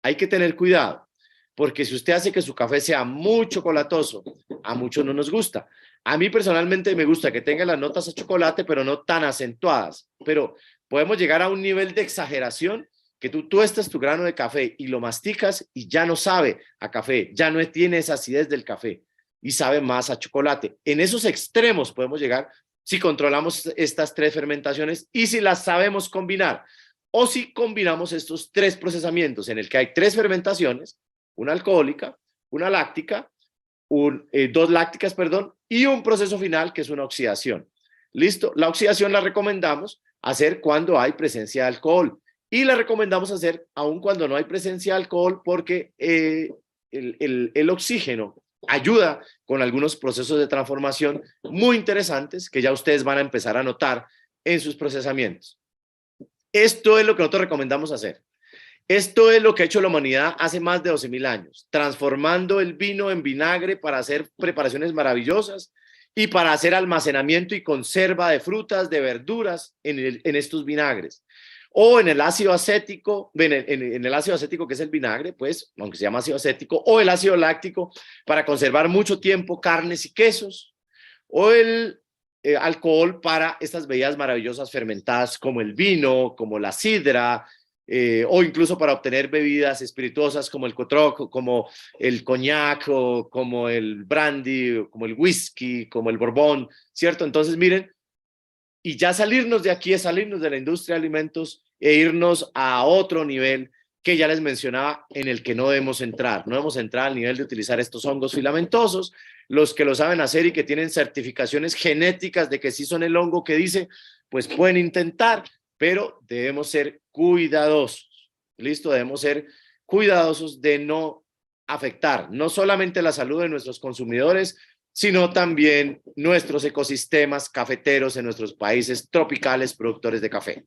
Hay que tener cuidado, porque si usted hace que su café sea muy chocolatoso, a muchos no nos gusta. A mí personalmente me gusta que tenga las notas a chocolate, pero no tan acentuadas. Pero podemos llegar a un nivel de exageración que tú tuestas tu grano de café y lo masticas y ya no sabe a café, ya no tiene esa acidez del café y sabe más a chocolate. En esos extremos podemos llegar si controlamos estas 3 fermentaciones y si las sabemos combinar, o si combinamos estos 3 procesamientos en el que hay 3 fermentaciones, una alcohólica, una láctica, 2 lácticas, perdón, y un proceso final que es una oxidación. ¿Listo? La oxidación la recomendamos hacer cuando hay presencia de alcohol y la recomendamos hacer aun cuando no hay presencia de alcohol porque el oxígeno ayuda con algunos procesos de transformación muy interesantes que ya ustedes van a empezar a notar en sus procesamientos. Esto es lo que nosotros recomendamos hacer. Esto es lo que ha hecho la humanidad hace más de 12.000 años, transformando el vino en vinagre para hacer preparaciones maravillosas y para hacer almacenamiento y conserva de frutas, de verduras en estos vinagres. O en el ácido acético, en el ácido acético que es el vinagre, pues, aunque se llama ácido acético, o el ácido láctico para conservar mucho tiempo carnes y quesos, o el alcohol para estas bebidas maravillosas fermentadas como el vino, como la sidra, o incluso para obtener bebidas espirituosas como el cotroc, como el coñac, o como el brandy, o como el whisky, como el borbón, ¿cierto? Entonces, miren, y ya salirnos de aquí es salirnos de la industria de alimentos e irnos a otro nivel que ya les mencionaba, en el que no debemos entrar. No debemos entrar al nivel de utilizar estos hongos filamentosos. Los que lo saben hacer y que tienen certificaciones genéticas de que sí son el hongo que dice, pues pueden intentar, pero debemos ser cuidadosos. ¿Listo? Debemos ser cuidadosos de no afectar no solamente la salud de nuestros consumidores, sino también nuestros ecosistemas cafeteros en nuestros países tropicales productores de café.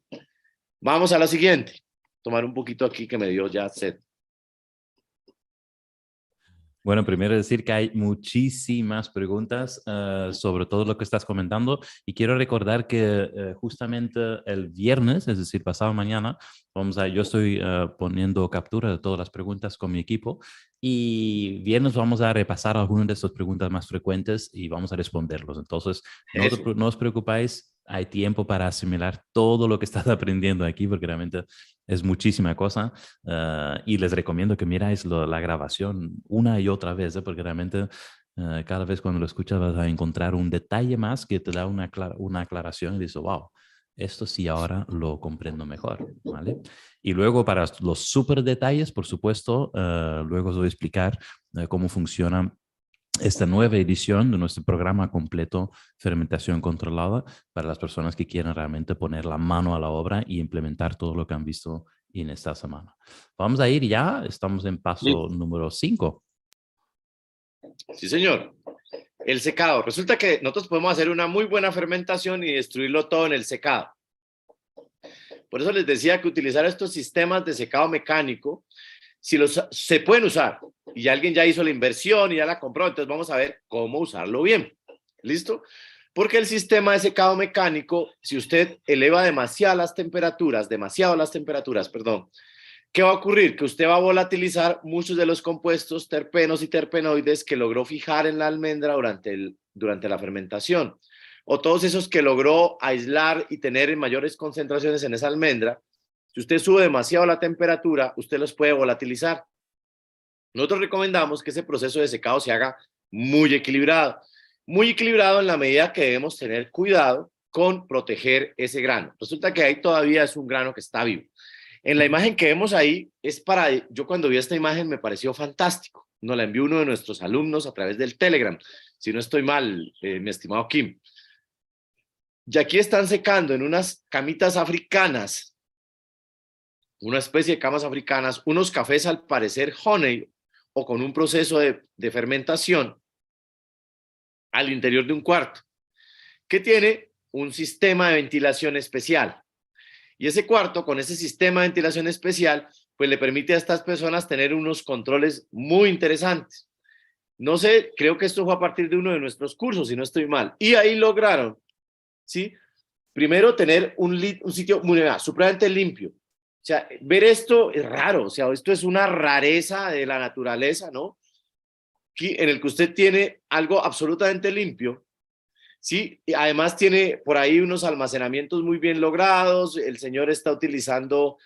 Vamos a la siguiente. Tomar un poquito aquí que me dio ya sed. Bueno, primero decir que hay muchísimas preguntas sobre todo lo que estás comentando y quiero recordar que justamente el viernes, es decir, pasado mañana, yo estoy poniendo captura de todas las preguntas con mi equipo y viernes vamos a repasar algunas de estas preguntas más frecuentes y vamos a responderlos. Entonces, no os preocupáis. Hay tiempo para asimilar todo lo que estás aprendiendo aquí porque realmente es muchísima cosa y les recomiendo que miráis la grabación una y otra vez porque realmente cada vez cuando lo escuchas vas a encontrar un detalle más que te da una aclaración y dices, wow, esto sí ahora lo comprendo mejor, ¿vale? Y luego para los súper detalles, por supuesto, luego os voy a explicar cómo funciona esta nueva edición de nuestro programa completo Fermentación Controlada para las personas que quieran realmente poner la mano a la obra y implementar todo lo que han visto en esta semana. Vamos a ir ya, estamos en paso número 5. Sí, señor. El secado. Resulta que nosotros podemos hacer una muy buena fermentación y destruirlo todo en el secado. Por eso les decía que utilizar estos sistemas de secado mecánico, se pueden usar y alguien ya hizo la inversión y ya la compró, entonces vamos a ver cómo usarlo bien. ¿Listo? Porque el sistema de secado mecánico, si usted eleva demasiado las temperaturas, perdón, ¿qué va a ocurrir? Que usted va a volatilizar muchos de los compuestos terpenos y terpenoides que logró fijar en la almendra durante la fermentación, o todos esos que logró aislar y tener en mayores concentraciones en esa almendra. Si usted sube demasiado la temperatura, usted los puede volatilizar. Nosotros recomendamos que ese proceso de secado se haga muy equilibrado en la medida que debemos tener cuidado con proteger ese grano. Resulta que ahí todavía es un grano que está vivo. En la imagen que vemos ahí, yo cuando vi esta imagen me pareció fantástico. Nos la envió uno de nuestros alumnos a través del Telegram, si no estoy mal, mi estimado Kim. Y aquí están secando en unas camitas africanas, una especie de camas africanas, unos cafés al parecer honey o con un proceso de fermentación al interior de un cuarto, que tiene un sistema de ventilación especial. Y ese cuarto, con ese sistema de ventilación especial, pues le permite a estas personas tener unos controles muy interesantes. No sé, creo que esto fue a partir de uno de nuestros cursos, si no estoy mal. Y ahí lograron, ¿sí? Primero, tener un sitio supremamente limpio. O sea, ver esto es raro, o sea, esto es una rareza de la naturaleza, ¿no? En el que usted tiene algo absolutamente limpio, ¿sí? Y además tiene por ahí unos almacenamientos muy bien logrados, el señor está utilizando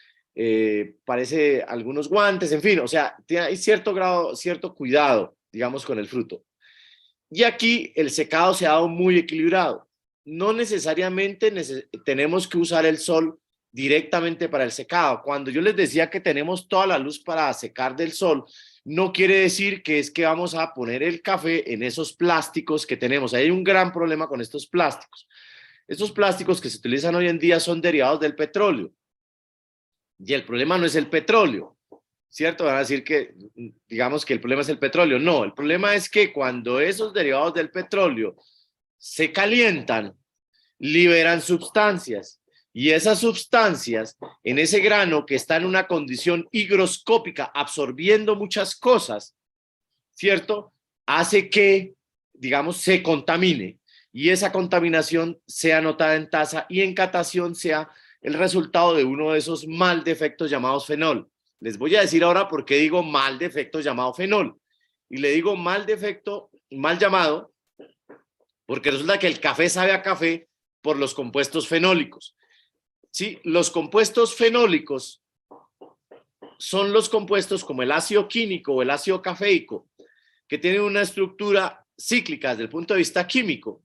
parece algunos guantes, en fin, o sea, hay cierto grado, cierto cuidado, digamos, con el fruto. Y aquí el secado se ha dado muy equilibrado. No necesariamente tenemos que usar el sol directamente para el secado. Cuando yo les decía que tenemos toda la luz para secar del sol, no quiere decir que es que vamos a poner el café en esos plásticos que tenemos. Hay un gran problema con estos plásticos. Estos plásticos que se utilizan hoy en día son derivados del petróleo. Y el problema no es el petróleo, ¿cierto? Van a decir que, digamos que el problema es el petróleo. No, el problema es que cuando esos derivados del petróleo se calientan, liberan sustancias. Y esas sustancias, en ese grano que está en una condición higroscópica, absorbiendo muchas cosas, ¿cierto? Hace que, digamos, se contamine. Y esa contaminación sea notada en taza y en catación sea el resultado de uno de esos mal defectos llamados fenol. Les voy a decir ahora por qué digo mal defecto llamado fenol. Y le digo mal defecto, mal llamado, porque resulta que el café sabe a café por los compuestos fenólicos. ¿Sí? Los compuestos fenólicos son los compuestos como el ácido químico o el ácido cafeico, que tienen una estructura cíclica desde el punto de vista químico,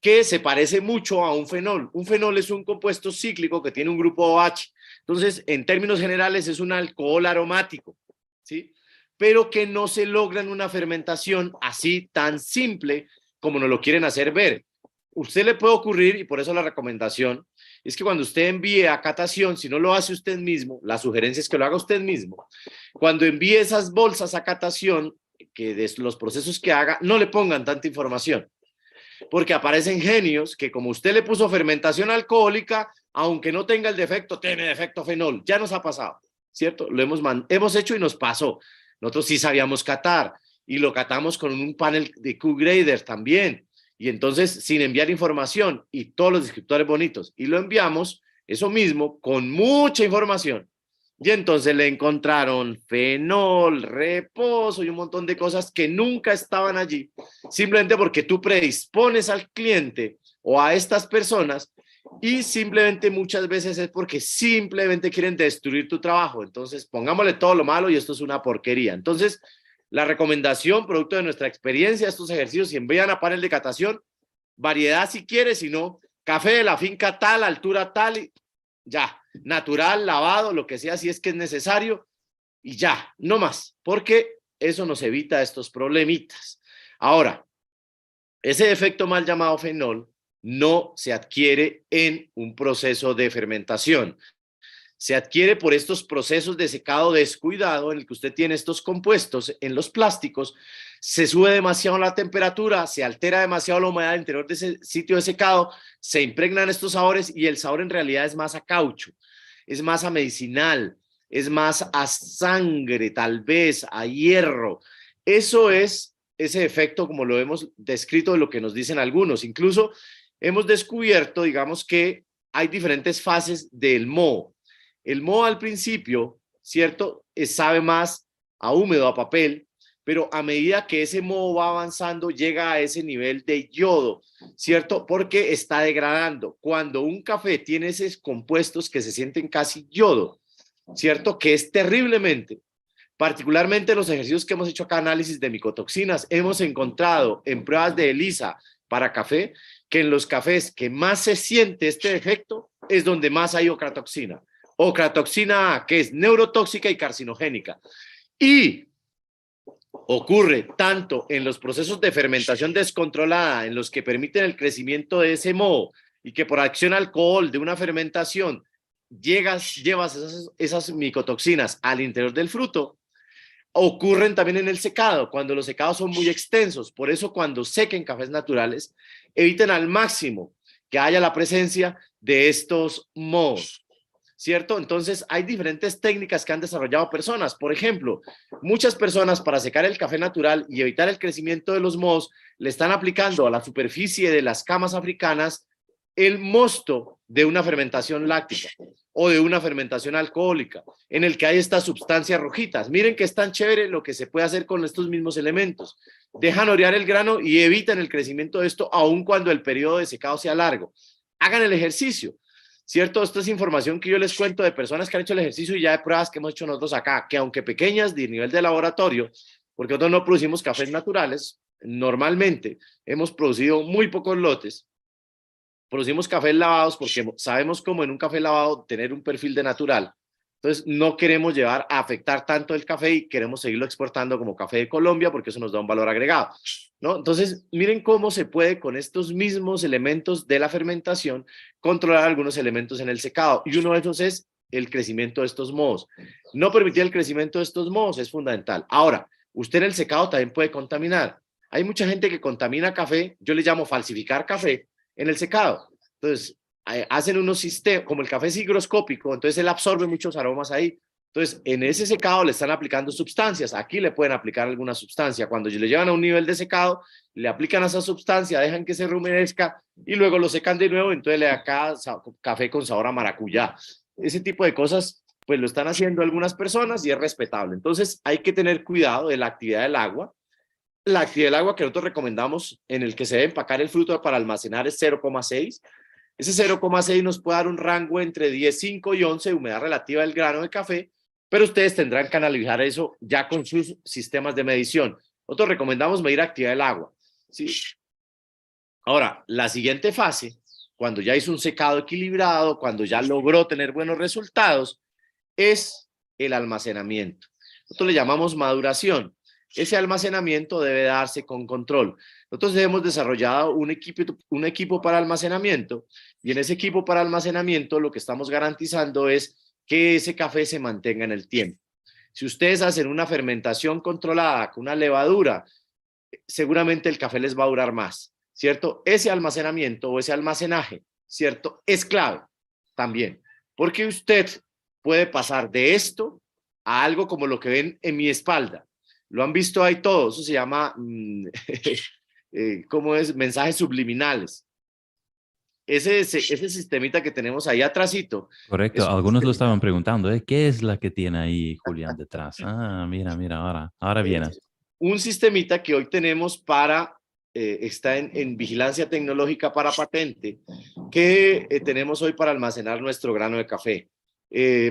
que se parece mucho a un fenol. Un fenol es un compuesto cíclico que tiene un grupo OH. Entonces, en términos generales, es un alcohol aromático, ¿sí? Pero que no se logra en una fermentación así tan simple como nos lo quieren hacer ver. Usted le puede ocurrir, y por eso la recomendación, es que cuando usted envíe a catación, si no lo hace usted mismo, la sugerencia es que lo haga usted mismo. Cuando envíe esas bolsas a catación, que de los procesos que haga, no le pongan tanta información. Porque aparecen genios que como usted le puso fermentación alcohólica, aunque no tenga el defecto, tiene defecto fenol. Ya nos ha pasado, ¿cierto? Lo hemos hecho y nos pasó. Nosotros sí sabíamos catar y lo catamos con un panel de Q-Grader también. Y entonces, sin enviar información y todos los descriptores bonitos, y lo enviamos, eso mismo, con mucha información. Y entonces le encontraron fenol, reposo y un montón de cosas que nunca estaban allí, simplemente porque tú predispones al cliente o a estas personas y simplemente muchas veces es porque simplemente quieren destruir tu trabajo. Entonces, pongámosle todo lo malo y esto es una porquería. Entonces, la recomendación, producto de nuestra experiencia, estos ejercicios, si envían a panel de catación, variedad si quieres, si no, café de la finca tal, altura tal, y ya, natural, lavado, lo que sea, si es que es necesario, y ya, no más, porque eso nos evita estos problemitas. Ahora, ese efecto mal llamado fenol no se adquiere en un proceso de fermentación. Se adquiere por estos procesos de secado descuidado en el que usted tiene estos compuestos en los plásticos, se sube demasiado la temperatura, se altera demasiado la humedad al interior de ese sitio de secado, se impregnan estos sabores y el sabor en realidad es más a caucho, es más a medicinal, es más a sangre, tal vez a hierro. Eso es ese efecto como lo hemos descrito de lo que nos dicen algunos. Incluso hemos descubierto, digamos, que hay diferentes fases del moho. El moho al principio, ¿cierto? Sabe más a húmedo, a papel, pero a medida que ese moho va avanzando, llega a ese nivel de yodo, ¿cierto? Porque está degradando. Cuando un café tiene esos compuestos que se sienten casi yodo, ¿cierto? Que es terriblemente. Particularmente en los ejercicios que hemos hecho acá, análisis de micotoxinas, hemos encontrado en pruebas de ELISA para café, que en los cafés que más se siente este defecto es donde más hay ocratoxina. Ocratoxina A, que es neurotóxica y carcinogénica. Y ocurre tanto en los procesos de fermentación descontrolada, en los que permiten el crecimiento de ese moho, y que por acción alcohol de una fermentación llevas esas micotoxinas al interior del fruto, ocurren también en el secado, cuando los secados son muy extensos. Por eso cuando sequen cafés naturales, eviten al máximo que haya la presencia de estos mohos, ¿cierto? Entonces hay diferentes técnicas que han desarrollado personas. Por ejemplo, muchas personas para secar el café natural y evitar el crecimiento de los mohos, le están aplicando a la superficie de las camas africanas el mosto de una fermentación láctica o de una fermentación alcohólica, en el que hay estas sustancias rojitas. Miren que es tan chévere lo que se puede hacer con estos mismos elementos. Dejan orear el grano y evitan el crecimiento de esto, aun cuando el periodo de secado sea largo. Hagan el ejercicio. ¿cierto? Esta es información que yo les cuento de personas que han hecho el ejercicio y ya de pruebas que hemos hecho nosotros acá, que aunque pequeñas de nivel de laboratorio, porque nosotros no producimos cafés naturales, normalmente hemos producido muy pocos lotes, producimos cafés lavados porque sabemos cómo en un café lavado tener un perfil de natural. Entonces, no queremos llevar a afectar tanto el café y queremos seguirlo exportando como café de Colombia porque eso nos da un valor agregado, ¿no? Entonces, miren cómo se puede con estos mismos elementos de la fermentación controlar algunos elementos en el secado. Y uno de esos es el crecimiento de estos mohos. No permitir el crecimiento de estos mohos es fundamental. Ahora, usted en el secado también puede contaminar. Hay mucha gente que contamina café, yo le llamo falsificar café, en el secado. Entonces, hacen unos sistemas, como el café es higroscópico, entonces él absorbe muchos aromas ahí. Entonces, en ese secado le están aplicando sustancias. Aquí le pueden aplicar alguna sustancia. Cuando le llevan a un nivel de secado, le aplican esa sustancia, dejan que se humedezca y luego lo secan de nuevo. Entonces le da acá café con sabor a maracuyá. Ese tipo de cosas, pues lo están haciendo algunas personas y es respetable. Entonces, hay que tener cuidado de la actividad del agua. La actividad del agua que nosotros recomendamos en el que se debe empacar el fruto para almacenar es 0,6. Ese 0,6 nos puede dar un rango entre 10,5 y 11 de humedad relativa del grano de café, pero ustedes tendrán que analizar eso ya con sus sistemas de medición. Nosotros recomendamos medir actividad del agua, ¿sí? Ahora, la siguiente fase, cuando ya hizo un secado equilibrado, cuando ya logró tener buenos resultados, es el almacenamiento. Nosotros le llamamos maduración. Ese almacenamiento debe darse con control. Nosotros hemos desarrollado un equipo para almacenamiento y en ese equipo para almacenamiento lo que estamos garantizando es que ese café se mantenga en el tiempo. Si ustedes hacen una fermentación controlada con una levadura, seguramente el café les va a durar más, ¿cierto? Ese almacenamiento o ese almacenaje, ¿cierto? Es clave también, porque usted puede pasar de esto a algo como lo que ven en mi espalda. Lo han visto ahí todo, eso se llama, ¿cómo es? Mensajes subliminales. Ese sistemita que tenemos ahí atrásito. Correcto, Es un algunos lo sistemita, estaban preguntando, ¿eh? ¿Qué es la que tiene ahí Julián detrás? Ah, mira, mira, ahora viene. un sistemita que hoy tenemos para, está en vigilancia tecnológica para patente, que tenemos hoy para almacenar nuestro grano de café.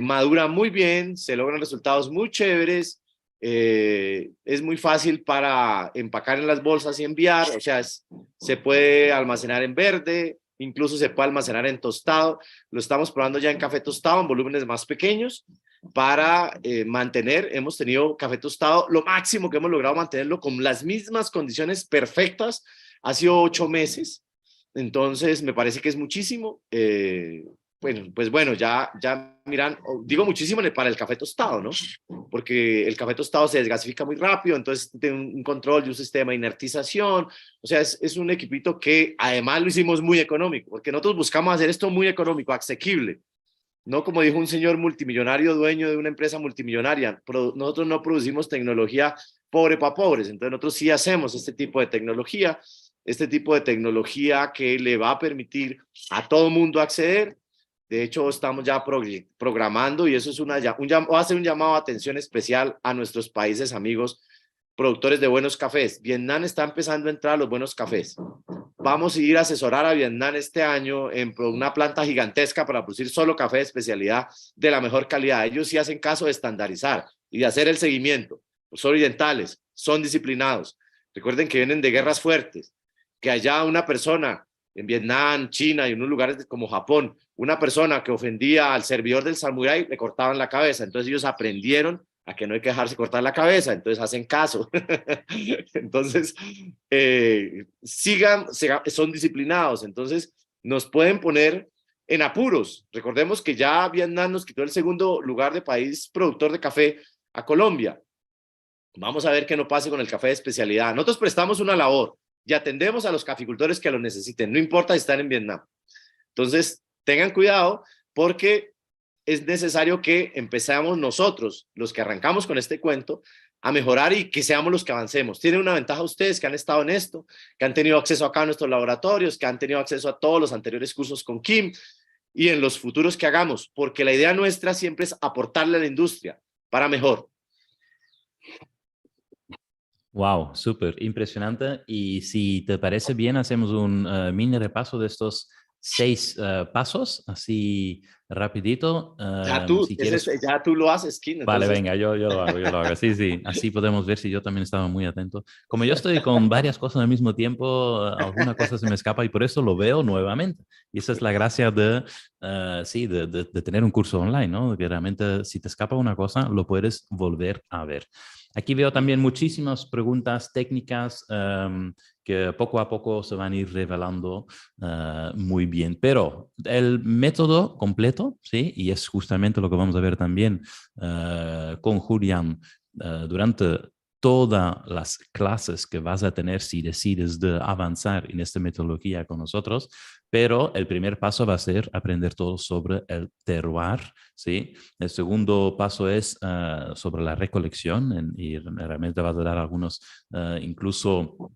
Madura muy bien, se logran resultados muy chéveres, es muy fácil para empacar en las bolsas y enviar, o sea, se puede almacenar en verde, incluso se puede almacenar en tostado. Lo estamos probando ya en café tostado en volúmenes más pequeños para mantener, hemos tenido café tostado, lo máximo que hemos logrado mantenerlo con las mismas condiciones perfectas, ha sido 8 meses, entonces me parece que es muchísimo. Bueno, pues bueno, ya miran, digo muchísimo para el café tostado, ¿no? Porque el café tostado se desgasifica muy rápido, entonces tiene un control de un sistema de inertización, o sea, es un equipito que además lo hicimos muy económico, porque nosotros buscamos hacer esto muy económico, asequible. No como dijo un señor multimillonario, dueño de una empresa multimillonaria, nosotros no producimos tecnología pobre para pobres, entonces nosotros sí hacemos este tipo de tecnología que le va a permitir a todo mundo acceder. De hecho, estamos ya programando y eso es va a ser un llamado de atención especial a nuestros países amigos productores de buenos cafés. Vietnam está empezando a entrar a los buenos cafés. Vamos a ir a asesorar a Vietnam este año en una planta gigantesca para producir solo café de especialidad de la mejor calidad. Ellos sí hacen caso de estandarizar y de hacer el seguimiento. Son orientales, son disciplinados. Recuerden que vienen de guerras fuertes, que allá una persona en Vietnam, China y en unos lugares como Japón, una persona que ofendía al servidor del samurái, le cortaban la cabeza. Entonces ellos aprendieron a que no hay que dejarse cortar la cabeza, entonces hacen caso. Entonces, son disciplinados, entonces nos pueden poner en apuros. Recordemos que ya Vietnam nos quitó el segundo lugar de país productor de café a Colombia. Vamos a ver qué no pase con el café de especialidad. Nosotros prestamos una labor y atendemos a los caficultores que lo necesiten, no importa si están en Vietnam. Entonces, tengan cuidado porque es necesario que empecemos nosotros, los que arrancamos con este cuento, a mejorar y que seamos los que avancemos. Tienen una ventaja ustedes que han estado en esto, que han tenido acceso acá a nuestros laboratorios, que han tenido acceso a todos los anteriores cursos con Kim y en los futuros que hagamos, porque la idea nuestra siempre es aportarle a la industria para mejor. Wow, súper impresionante. Y si te parece bien, hacemos un mini repaso de estos 6 pasos, así rapidito. Si quieres. Ya tú lo haces, Kim, Vale, entonces. venga, yo lo hago, yo lo hago. Sí, sí, así podemos ver si yo también estaba muy atento. Como yo estoy con varias cosas al mismo tiempo, alguna cosa se me escapa y por eso lo veo nuevamente. Y esa es la gracia de, sí, de tener un curso online, ¿no? Que realmente si te escapa una cosa, lo puedes volver a ver. Aquí veo también muchísimas preguntas técnicas que poco a poco se van a ir revelando muy bien. Pero el método completo, ¿sí? Y es justamente lo que vamos a ver también con Julián durante todas las clases que vas a tener si decides de avanzar en esta metodología con nosotros, pero el primer paso va a ser aprender todo sobre el terroir, ¿sí? El segundo paso es sobre la recolección y realmente vas a dar algunos incluso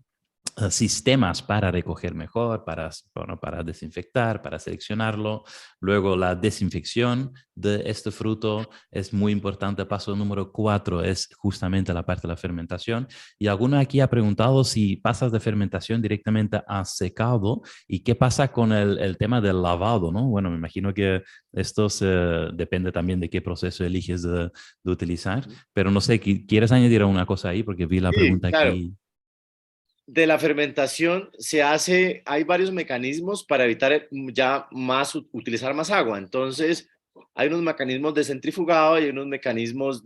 sistemas para recoger mejor, bueno, para desinfectar, para seleccionarlo. Luego la desinfección de este fruto es muy importante. Paso número 4 es justamente la parte de la fermentación. Y alguno aquí ha preguntado si pasas de fermentación directamente a secado y qué pasa con el tema del lavado, ¿no? Bueno, me imagino que esto depende también de qué proceso eliges de utilizar, pero no sé, ¿quieres añadir una cosa ahí? Porque vi la Sí, pregunta claro. aquí. De la fermentación hay varios mecanismos para evitar utilizar más agua. Entonces, hay unos mecanismos de centrifugado y hay unos mecanismos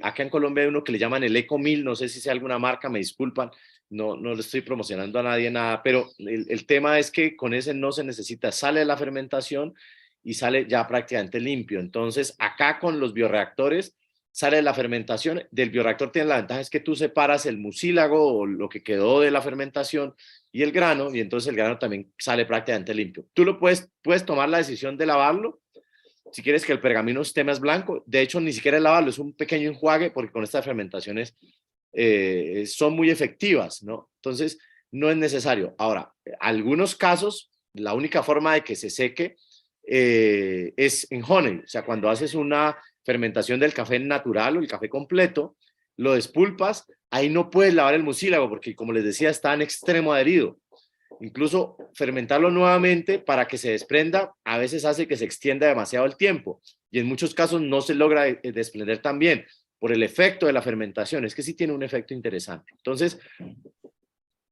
acá en Colombia hay uno que le llaman el Ecomil, no sé si sea alguna marca, me disculpan, no le estoy promocionando a nadie nada, pero el tema es que con ese no se necesita, sale de la fermentación y sale ya prácticamente limpio. Entonces, acá con los bioreactores, sale de la fermentación, del bioreactor tiene la ventaja es que tú separas el mucílago o lo que quedó de la fermentación y el grano, y entonces el grano también sale prácticamente limpio. Tú puedes tomar la decisión de lavarlo, si quieres que el pergamino esté más blanco, de hecho ni siquiera es lavarlo, es un pequeño enjuague porque con estas fermentaciones son muy efectivas, ¿no? Entonces no es necesario. Ahora, algunos casos, la única forma de que se seque es en honey, o sea, cuando haces una fermentación del café natural o el café completo, lo despulpas, ahí no puedes lavar el mucílago porque, como les decía, está en extremo adherido. Incluso fermentarlo nuevamente para que se desprenda a veces hace que se extienda demasiado el tiempo y en muchos casos no se logra desprender tan bien por el efecto de la fermentación. Es que sí tiene un efecto interesante. Entonces,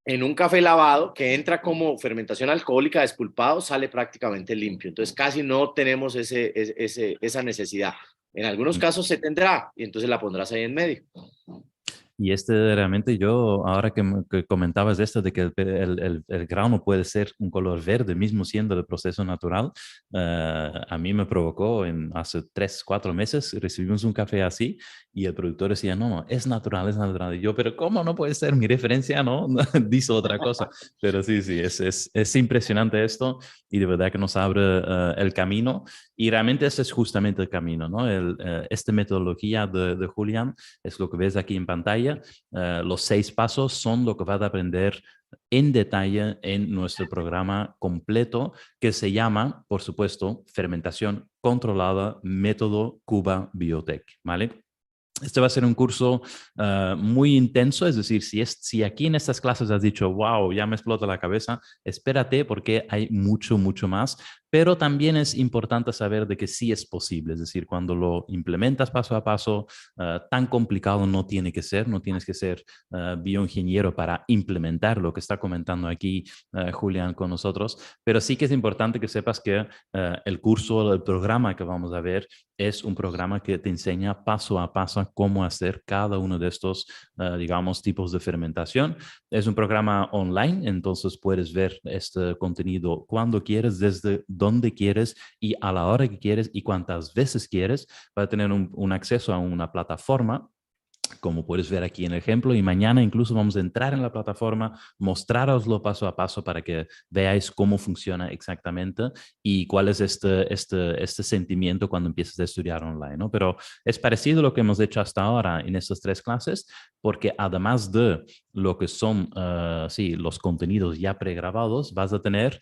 en un café lavado que entra como fermentación alcohólica despulpado, sale prácticamente limpio. Entonces casi no tenemos esa necesidad. En algunos casos se tendrá y entonces la pondrás ahí en medio. Y realmente yo, ahora que comentabas esto de que el grano puede ser un color verde, mismo siendo el proceso natural, a mí me provocó hace 3, 4 meses, recibimos un café así y el productor decía, no, no, es natural, es natural. Y yo, pero ¿cómo no puede ser? Mi referencia no dice otra cosa. Pero sí, sí, es impresionante esto y de verdad que nos abre el camino. Y realmente ese es justamente el camino, ¿no? Esta metodología de Julián es lo que ves aquí en pantalla. Los 6 pasos son lo que vas a aprender en detalle en nuestro programa completo que se llama, por supuesto, Fermentación Controlada, Método Cuba Biotech, ¿vale? Este va a ser un curso muy intenso, es decir, si aquí en estas clases has dicho, wow, ya me explota la cabeza, espérate porque hay mucho, mucho más, pero también es importante saber de que sí es posible, es decir, cuando lo implementas paso a paso, tan complicado no tiene que ser, no tienes que ser bioingeniero para implementar lo que está comentando aquí Julián con nosotros, pero sí que es importante que sepas que el curso, el programa que vamos a ver, es un programa que te enseña paso a paso cómo hacer cada uno de estos, digamos, tipos de fermentación. Es un programa online, entonces puedes ver este contenido cuando quieres, desde donde quieres y a la hora que quieres y cuántas veces quieres. Va a tener un acceso a una plataforma como puedes ver aquí en el ejemplo, y mañana incluso vamos a entrar en la plataforma, mostraroslo paso a paso para que veáis cómo funciona exactamente y cuál es este sentimiento cuando empiezas a estudiar online, ¿no? Pero es parecido a lo que hemos hecho hasta ahora en estas 3 clases, porque además de lo que son, sí, los contenidos ya pregrabados, vas a tener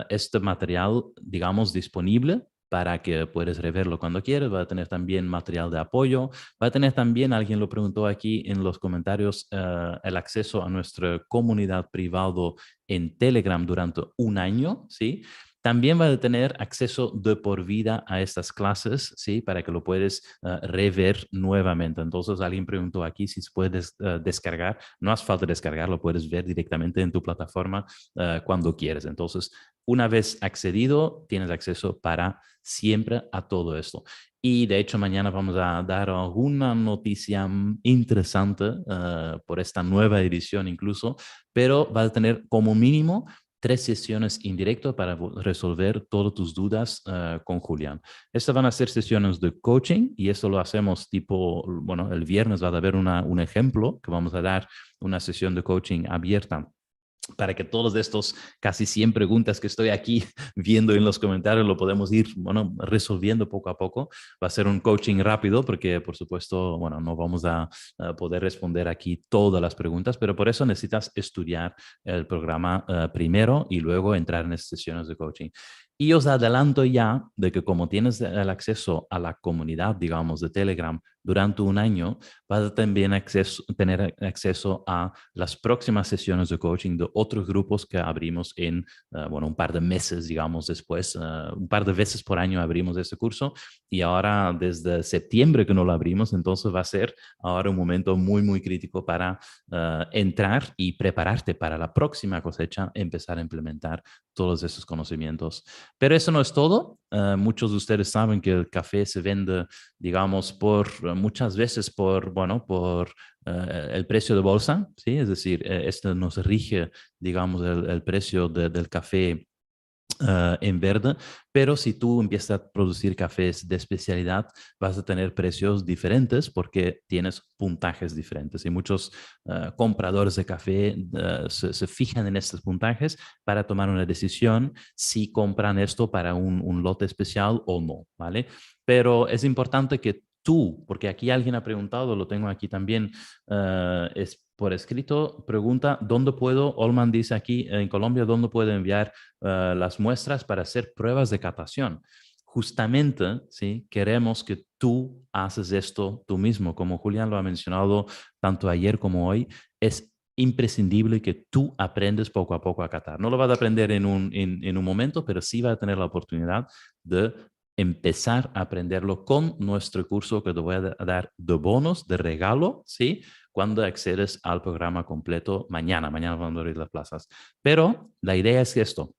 este material, digamos, disponible para que puedas reverlo cuando quieras. Va a tener también material de apoyo. Va a tener también, alguien lo preguntó aquí en los comentarios, el acceso a nuestra comunidad privada en Telegram durante un año, ¿sí? También va a tener acceso de por vida a estas clases, ¿sí? Para que lo puedes rever nuevamente. Entonces, alguien preguntó aquí si puedes descargar. No hace falta descargar, lo puedes ver directamente en tu plataforma cuando quieres. Entonces, una vez accedido, tienes acceso para siempre a todo esto. Y de hecho, mañana vamos a dar alguna noticia interesante por esta nueva edición incluso, pero va a tener como mínimo 3 sesiones en directo para resolver todas tus dudas con Julián. Estas van a ser sesiones de coaching y esto lo hacemos tipo, bueno, el viernes va a haber un ejemplo que vamos a dar una sesión de coaching abierta para que todos estos casi 100 preguntas que estoy aquí viendo en los comentarios lo podemos ir, bueno, resolviendo poco a poco. Va a ser un coaching rápido porque, por supuesto, bueno, no vamos a poder responder aquí todas las preguntas, pero por eso necesitas estudiar el programa primero y luego entrar en estas sesiones de coaching. Y os adelanto ya de que como tienes el acceso a la comunidad, digamos, de Telegram durante un año, vas a también tener acceso a las próximas sesiones de coaching de otros grupos que abrimos en, bueno, un par de meses, digamos, después. Un par de veces por año abrimos este curso y ahora desde septiembre que no lo abrimos, entonces va a ser ahora un momento muy, muy crítico para entrar y prepararte para la próxima cosecha, empezar a implementar todos esos conocimientos. Pero eso no es todo. Muchos de ustedes saben que el café se vende, digamos, muchas veces bueno, por el precio de bolsa, ¿sí? Es decir, esto nos rige, digamos, el precio del café en verde, pero si tú empiezas a producir cafés de especialidad, vas a tener precios diferentes porque tienes puntajes diferentes y muchos compradores de café se fijan en estos puntajes para tomar una decisión si compran esto para un lote especial o no, ¿vale? Pero es importante que tú, porque aquí alguien ha preguntado, lo tengo aquí también, es por escrito, pregunta, ¿dónde puedo? Olman dice aquí en Colombia, ¿dónde puedo enviar las muestras para hacer pruebas de catación? Justamente, ¿sí? Queremos que tú haces esto tú mismo, como Julián lo ha mencionado tanto ayer como hoy, es imprescindible que tú aprendes poco a poco a catar. No lo vas a aprender en un momento, pero sí vas a tener la oportunidad de empezar a aprenderlo con nuestro curso que te voy a dar de bonos, de regalo, ¿sí? Cuando accedes al programa completo mañana van a abrir las plazas. Pero la idea es que esto,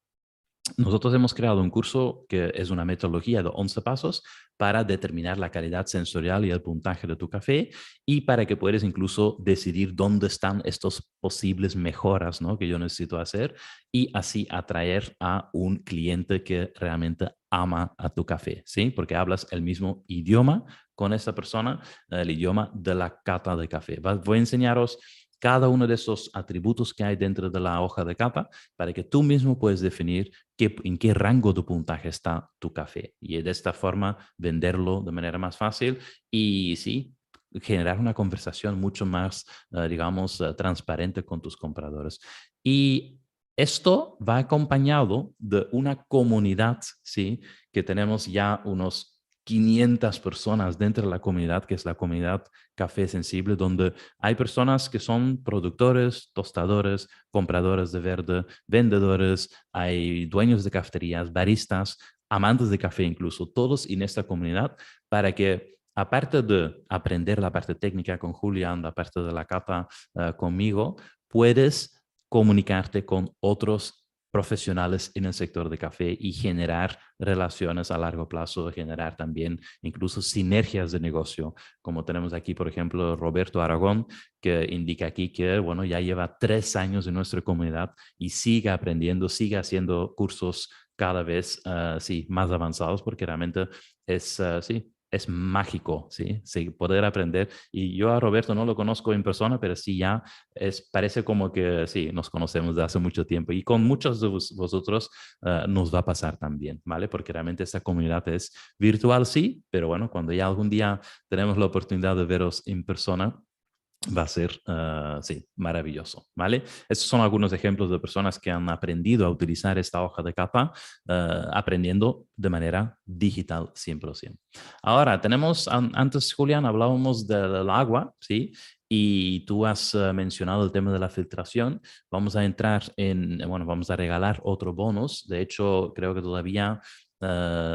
nosotros hemos creado un curso que es una metodología de 11 pasos para determinar la calidad sensorial y el puntaje de tu café y para que puedas incluso decidir dónde están estos posibles mejoras, ¿no? Que yo necesito hacer y así atraer a un cliente que realmente ama a tu café, ¿sí? Porque hablas el mismo idioma con esa persona, el idioma de la cata de café. Voy a enseñaros cada uno de esos atributos que hay dentro de la hoja de cata para que tú mismo puedas definir en qué rango de puntaje está tu café y de esta forma venderlo de manera más fácil y sí, generar una conversación mucho más, digamos, transparente con tus compradores. Y esto va acompañado de una comunidad, ¿sí? Que tenemos ya unos 500 personas dentro de la comunidad, que es la comunidad Café Sensible, donde hay personas que son productores, tostadores, compradores de verde, vendedores, hay dueños de cafeterías, baristas, amantes de café incluso, todos en esta comunidad para que aparte de aprender la parte técnica con Julián, la parte de la cata conmigo, puedes comunicarte con otros profesionales en el sector de café y generar relaciones a largo plazo, generar también incluso sinergias de negocio, como tenemos aquí, por ejemplo, Roberto Aragón, que indica aquí que, bueno, ya lleva 3 años en nuestra comunidad y sigue aprendiendo, sigue haciendo cursos cada vez, sí, más avanzados, porque realmente es, sí, es mágico, ¿sí? Sí, poder aprender. Y yo a Roberto no lo conozco en persona, pero sí ya parece como que sí, nos conocemos de hace mucho tiempo. Y con muchos de vosotros nos va a pasar también, ¿vale? Porque realmente esta comunidad es virtual, sí, pero bueno, cuando ya algún día tenemos la oportunidad de veros en persona, va a ser, sí, maravilloso, ¿vale? Estos son algunos ejemplos de personas que han aprendido a utilizar esta hoja de capa, aprendiendo de manera digital 100%. Ahora, tenemos, antes, Julián, hablábamos del agua, ¿sí? Y tú has mencionado el tema de la filtración. Vamos a entrar en, bueno, vamos a regalar otro bonus. De hecho, creo que todavía,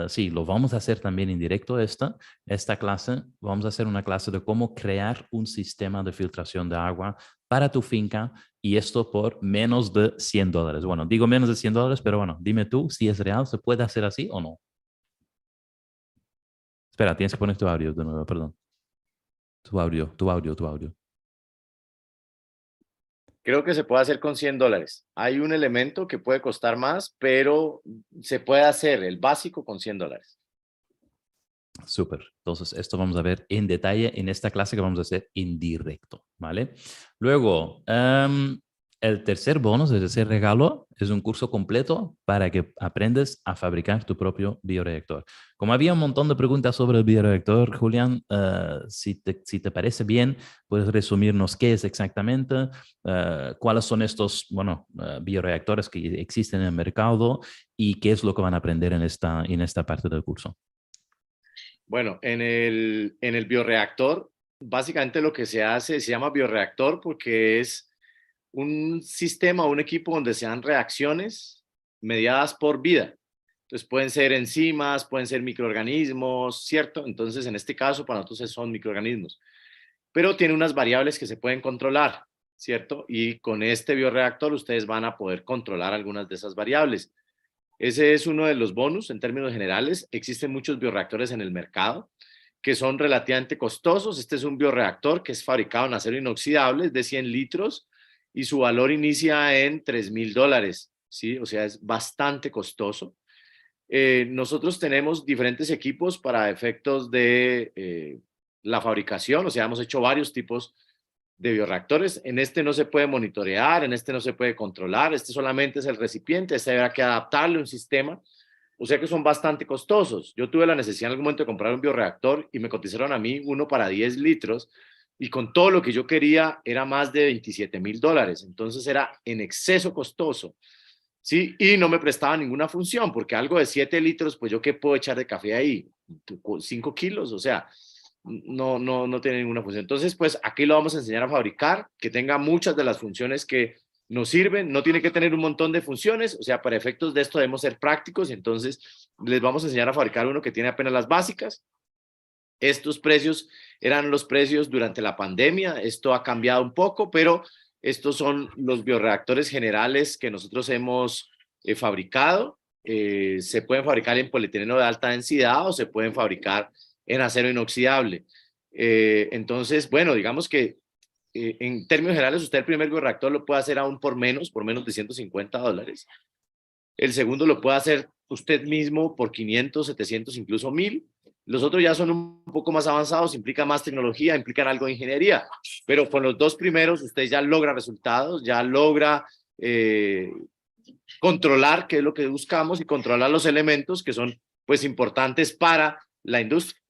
sí, lo vamos a hacer también en directo esta clase. Vamos a hacer una clase de cómo crear un sistema de filtración de agua para tu finca y esto por menos de $100. Bueno, digo menos de $100, pero bueno, dime tú si es real, ¿se puede hacer así o no? Espera, tienes que poner tu audio de nuevo, perdón. Tu audio. Creo que se puede hacer con $100. Hay un elemento que puede costar más, pero se puede hacer el básico con $100. Súper. Entonces, esto vamos a ver en detalle en esta clase que vamos a hacer en directo, ¿vale? Luego, el tercer bonus, el tercer regalo, es un curso completo para que aprendas a fabricar tu propio bioreactor. Como había un montón de preguntas sobre el bioreactor, Julián, si te parece bien, puedes resumirnos qué es exactamente, cuáles son estos, bueno, bioreactores que existen en el mercado y qué es lo que van a aprender en esta parte del curso. Bueno, en el bioreactor, básicamente lo que se hace se llama bioreactor porque es un sistema, un equipo donde se dan reacciones mediadas por vida. Entonces pueden ser enzimas, pueden ser microorganismos, ¿cierto? Entonces en este caso para nosotros son microorganismos, pero tiene unas variables que se pueden controlar, ¿cierto? Y con este bioreactor ustedes van a poder controlar algunas de esas variables. Ese es uno de los bonus en términos generales. Existen muchos bioreactores en el mercado que son relativamente costosos. Este es un bioreactor que es fabricado en acero inoxidable, es de 100 litros y su valor inicia en $3,000, ¿sí? O sea, es bastante costoso. Nosotros tenemos diferentes equipos para efectos de la fabricación, o sea, hemos hecho varios tipos de bioreactores. En este no se puede monitorear, en este no se puede controlar, este solamente es el recipiente, este habrá que adaptarle un sistema, o sea que son bastante costosos. Yo tuve la necesidad en algún momento de comprar un bioreactor y me cotizaron a mí uno para 10 litros y con todo lo que yo quería era más de $27,000, entonces era en exceso costoso. Sí, y no me prestaba ninguna función, porque algo de 7 litros, pues yo qué puedo echar de café ahí, 5 kilos, o sea, no tiene ninguna función. Entonces, pues aquí lo vamos a enseñar a fabricar, que tenga muchas de las funciones que nos sirven, no tiene que tener un montón de funciones, o sea, para efectos de esto debemos ser prácticos, y entonces les vamos a enseñar a fabricar uno que tiene apenas las básicas. Estos precios eran los precios durante la pandemia, esto ha cambiado un poco, pero estos son los bioreactores generales que nosotros hemos fabricado. Se pueden fabricar en polietileno de alta densidad o se pueden fabricar en acero inoxidable. Entonces, bueno, digamos que en términos generales, usted el primer bioreactor lo puede hacer aún por menos de $150. El segundo lo puede hacer usted mismo por 500, 700, incluso 1,000. Los otros ya son un poco más avanzados, implican más tecnología, implican algo de ingeniería, pero con los dos primeros usted ya logra resultados, ya logra controlar qué es lo que buscamos y controlar los elementos que son pues importantes para la industria.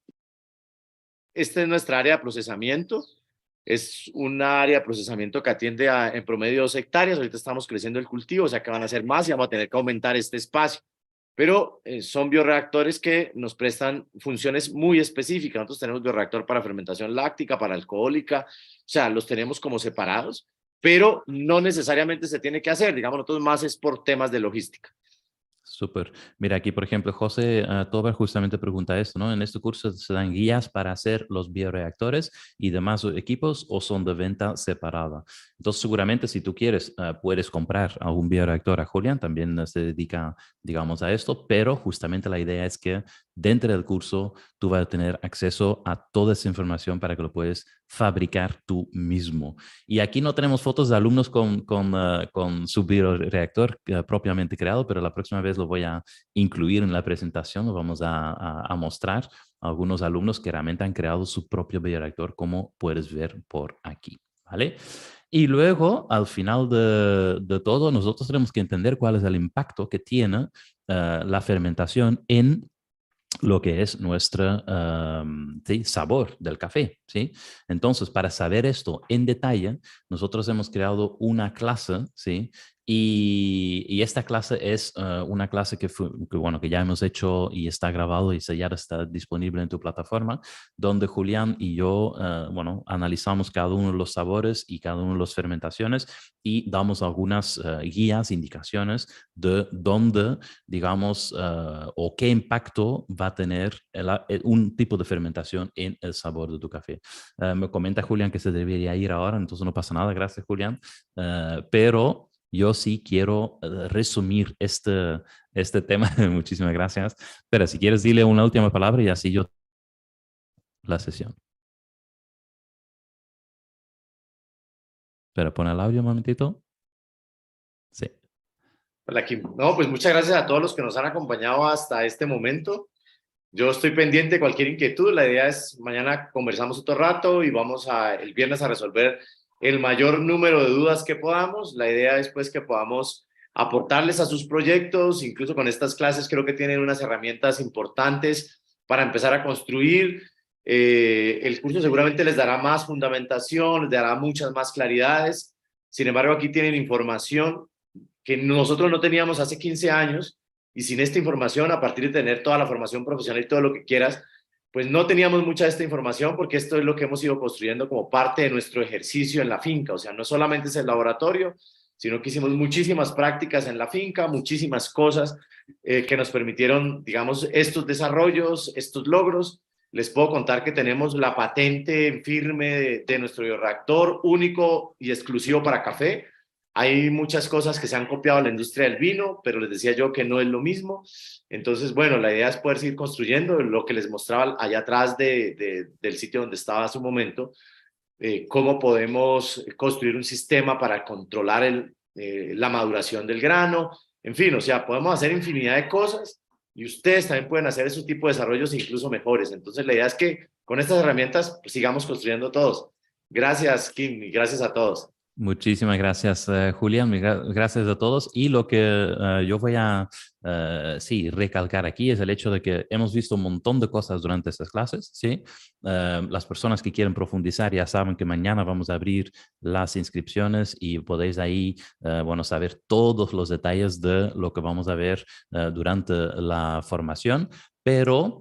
Esta es nuestra área de procesamiento. Es un área de procesamiento que atiende a en promedio 2 hectáreas. Ahorita estamos creciendo el cultivo, o sea que van a ser más y vamos a tener que aumentar este espacio. Pero son bioreactores que nos prestan funciones muy específicas. Nosotros tenemos bioreactor para fermentación láctica, para alcohólica, o sea, los tenemos como separados, pero no necesariamente se tiene que hacer. Digamos, nosotros más es por temas de logística. Súper. Mira, aquí, por ejemplo, José Tobar justamente pregunta esto, ¿no? ¿En este curso se dan guías para hacer los bioreactores y demás equipos o son de venta separada? Entonces, seguramente si tú quieres, puedes comprar algún bioreactor. A Julián también se dedica, digamos, a esto, pero justamente la idea es que dentro del curso tú vas a tener acceso a toda esa información para que lo puedas fabricar tú mismo. Y aquí no tenemos fotos de alumnos con su bioreactor propiamente creado, pero la próxima vez lo voy a incluir en la presentación, lo vamos a mostrar a algunos alumnos que realmente han creado su propio bioreactor, como puedes ver por aquí, ¿vale? Y luego, al final de todo, nosotros tenemos que entender cuál es el impacto que tiene la fermentación en lo que es nuestro sabor del café. ¿sí? Entonces, para saber esto en detalle, nosotros hemos creado una clase, ¿sí? Y esta clase es una clase bueno, que ya hemos hecho y está grabado y ya está disponible en tu plataforma, donde Julián y yo, bueno, analizamos cada uno de los sabores y cada uno de las fermentaciones y damos algunas guías, indicaciones de dónde, digamos, o qué impacto va a tener un tipo de fermentación en el sabor de tu café. Me comenta Julián que se debería ir ahora, entonces no pasa nada, gracias Julián. Pero yo sí quiero resumir este tema. Muchísimas gracias. Pero si quieres, dile una última palabra y así yo la sesión. Pero pon el audio un momentito. Sí. Hola, Kim. No, pues muchas gracias a todos los que nos han acompañado hasta este momento. Yo estoy pendiente de cualquier inquietud. La idea es mañana conversamos otro rato y vamos el viernes a resolver el mayor número de dudas que podamos. La idea es pues que podamos aportarles a sus proyectos, incluso con estas clases creo que tienen unas herramientas importantes para empezar a construir. El curso seguramente les dará más fundamentación, les dará muchas más claridades. Sin embargo, aquí tienen información que nosotros no teníamos hace 15 años y sin esta información, a partir de tener toda la formación profesional y todo lo que quieras, pues no teníamos mucha de esta información porque esto es lo que hemos ido construyendo como parte de nuestro ejercicio en la finca. O sea, no solamente es el laboratorio, sino que hicimos muchísimas prácticas en la finca, muchísimas cosas que nos permitieron, digamos, estos desarrollos, estos logros. Les puedo contar que tenemos la patente en firme de nuestro bioreactor único y exclusivo para café. Hay muchas cosas que se han copiado en la industria del vino, pero les decía yo que no es lo mismo. Entonces, bueno, la idea es poder seguir construyendo lo que les mostraba allá atrás del sitio donde estaba hace un momento, cómo podemos construir un sistema para controlar la maduración del grano. En fin, o sea, podemos hacer infinidad de cosas y ustedes también pueden hacer ese tipo de desarrollos incluso mejores. Entonces, la idea es que con estas herramientas pues, sigamos construyendo todos. Gracias, Kim, y gracias a todos. Muchísimas gracias, Julián. Gracias a todos. Y lo que yo voy a, sí, recalcar aquí es el hecho de que hemos visto un montón de cosas durante estas clases, ¿sí? Las personas que quieren profundizar ya saben que mañana vamos a abrir las inscripciones y podéis ahí, bueno, saber todos los detalles de lo que vamos a ver durante la formación. Pero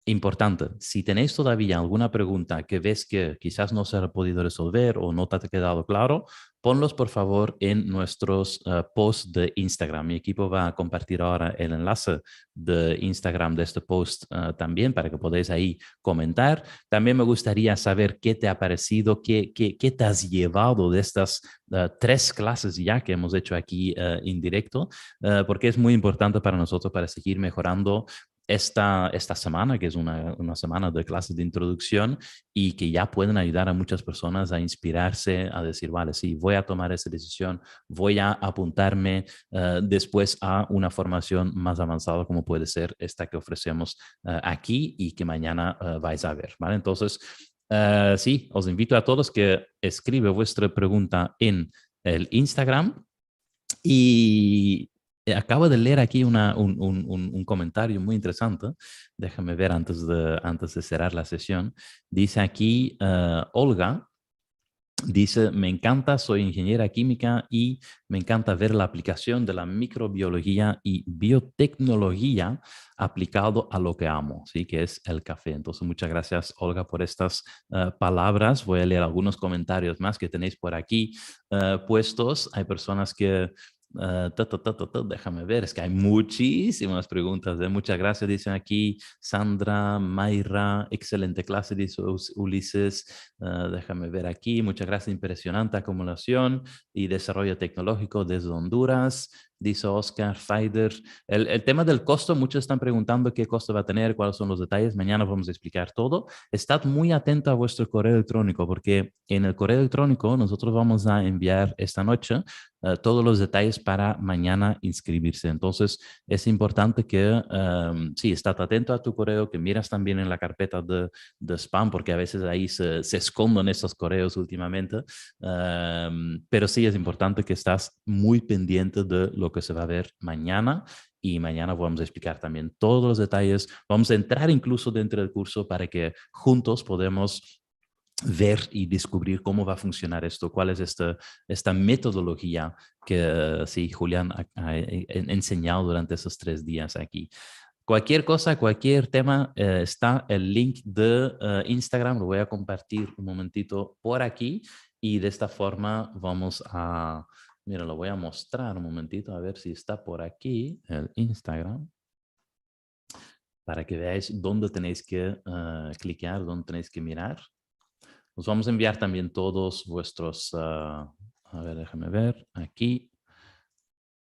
importante, si tenéis todavía alguna pregunta que ves que quizás no se ha podido resolver o no te ha quedado claro, ponlos por favor en nuestros posts de Instagram. Mi equipo va a compartir ahora el enlace de Instagram de este post también para que podáis ahí comentar. También me gustaría saber qué te ha parecido, qué te has llevado de estas 3 clases ya que hemos hecho aquí en directo, porque es muy importante para nosotros para seguir mejorando esta semana, que es una semana de clases de introducción y que ya pueden ayudar a muchas personas a inspirarse, a decir, vale, sí, voy a tomar esa decisión, voy a apuntarme después a una formación más avanzada como puede ser esta que ofrecemos aquí y que mañana vais a ver, ¿vale? Entonces, sí, os invito a todos que escribe vuestra pregunta en el Instagram y acabo de leer aquí un comentario muy interesante. Déjame ver antes de cerrar la sesión. Dice aquí Olga, dice, me encanta, soy ingeniera química y me encanta ver la aplicación de la microbiología y biotecnología aplicado a lo que amo, ¿sí? Que es el café. Entonces, muchas gracias, Olga, por estas palabras. Voy a leer algunos comentarios más que tenéis por aquí puestos. Hay personas que déjame ver, es que hay muchísimas preguntas. Muchas gracias, dicen aquí Sandra, Mayra, excelente clase, dice Ulises. Déjame ver aquí, muchas gracias, impresionante acumulación y desarrollo tecnológico desde Honduras. Dice Oscar Feider. El tema del costo, muchos están preguntando qué costo va a tener, cuáles son los detalles. Mañana vamos a explicar todo. Estad muy atento a vuestro correo electrónico porque en el correo electrónico nosotros vamos a enviar esta noche todos los detalles para mañana inscribirse. Entonces, es importante que, sí, estás atento a tu correo, que miras también en la carpeta de spam, porque a veces ahí se esconden esos correos últimamente. Pero sí, es importante que estás muy pendiente de lo que se va a ver mañana. Y mañana vamos a explicar también todos los detalles. Vamos a entrar incluso dentro del curso para que juntos podemos ver y descubrir cómo va a funcionar esto, cuál es esta metodología que sí, Julián ha enseñado durante esos 3 días aquí. Cualquier cosa, cualquier tema, está el link de Instagram, lo voy a compartir un momentito por aquí y de esta forma vamos a, mira, lo voy a mostrar un momentito, a ver si está por aquí el Instagram, para que veáis dónde tenéis que clicar, dónde tenéis que mirar. Os vamos a enviar también todos vuestros, a ver, déjame ver, aquí.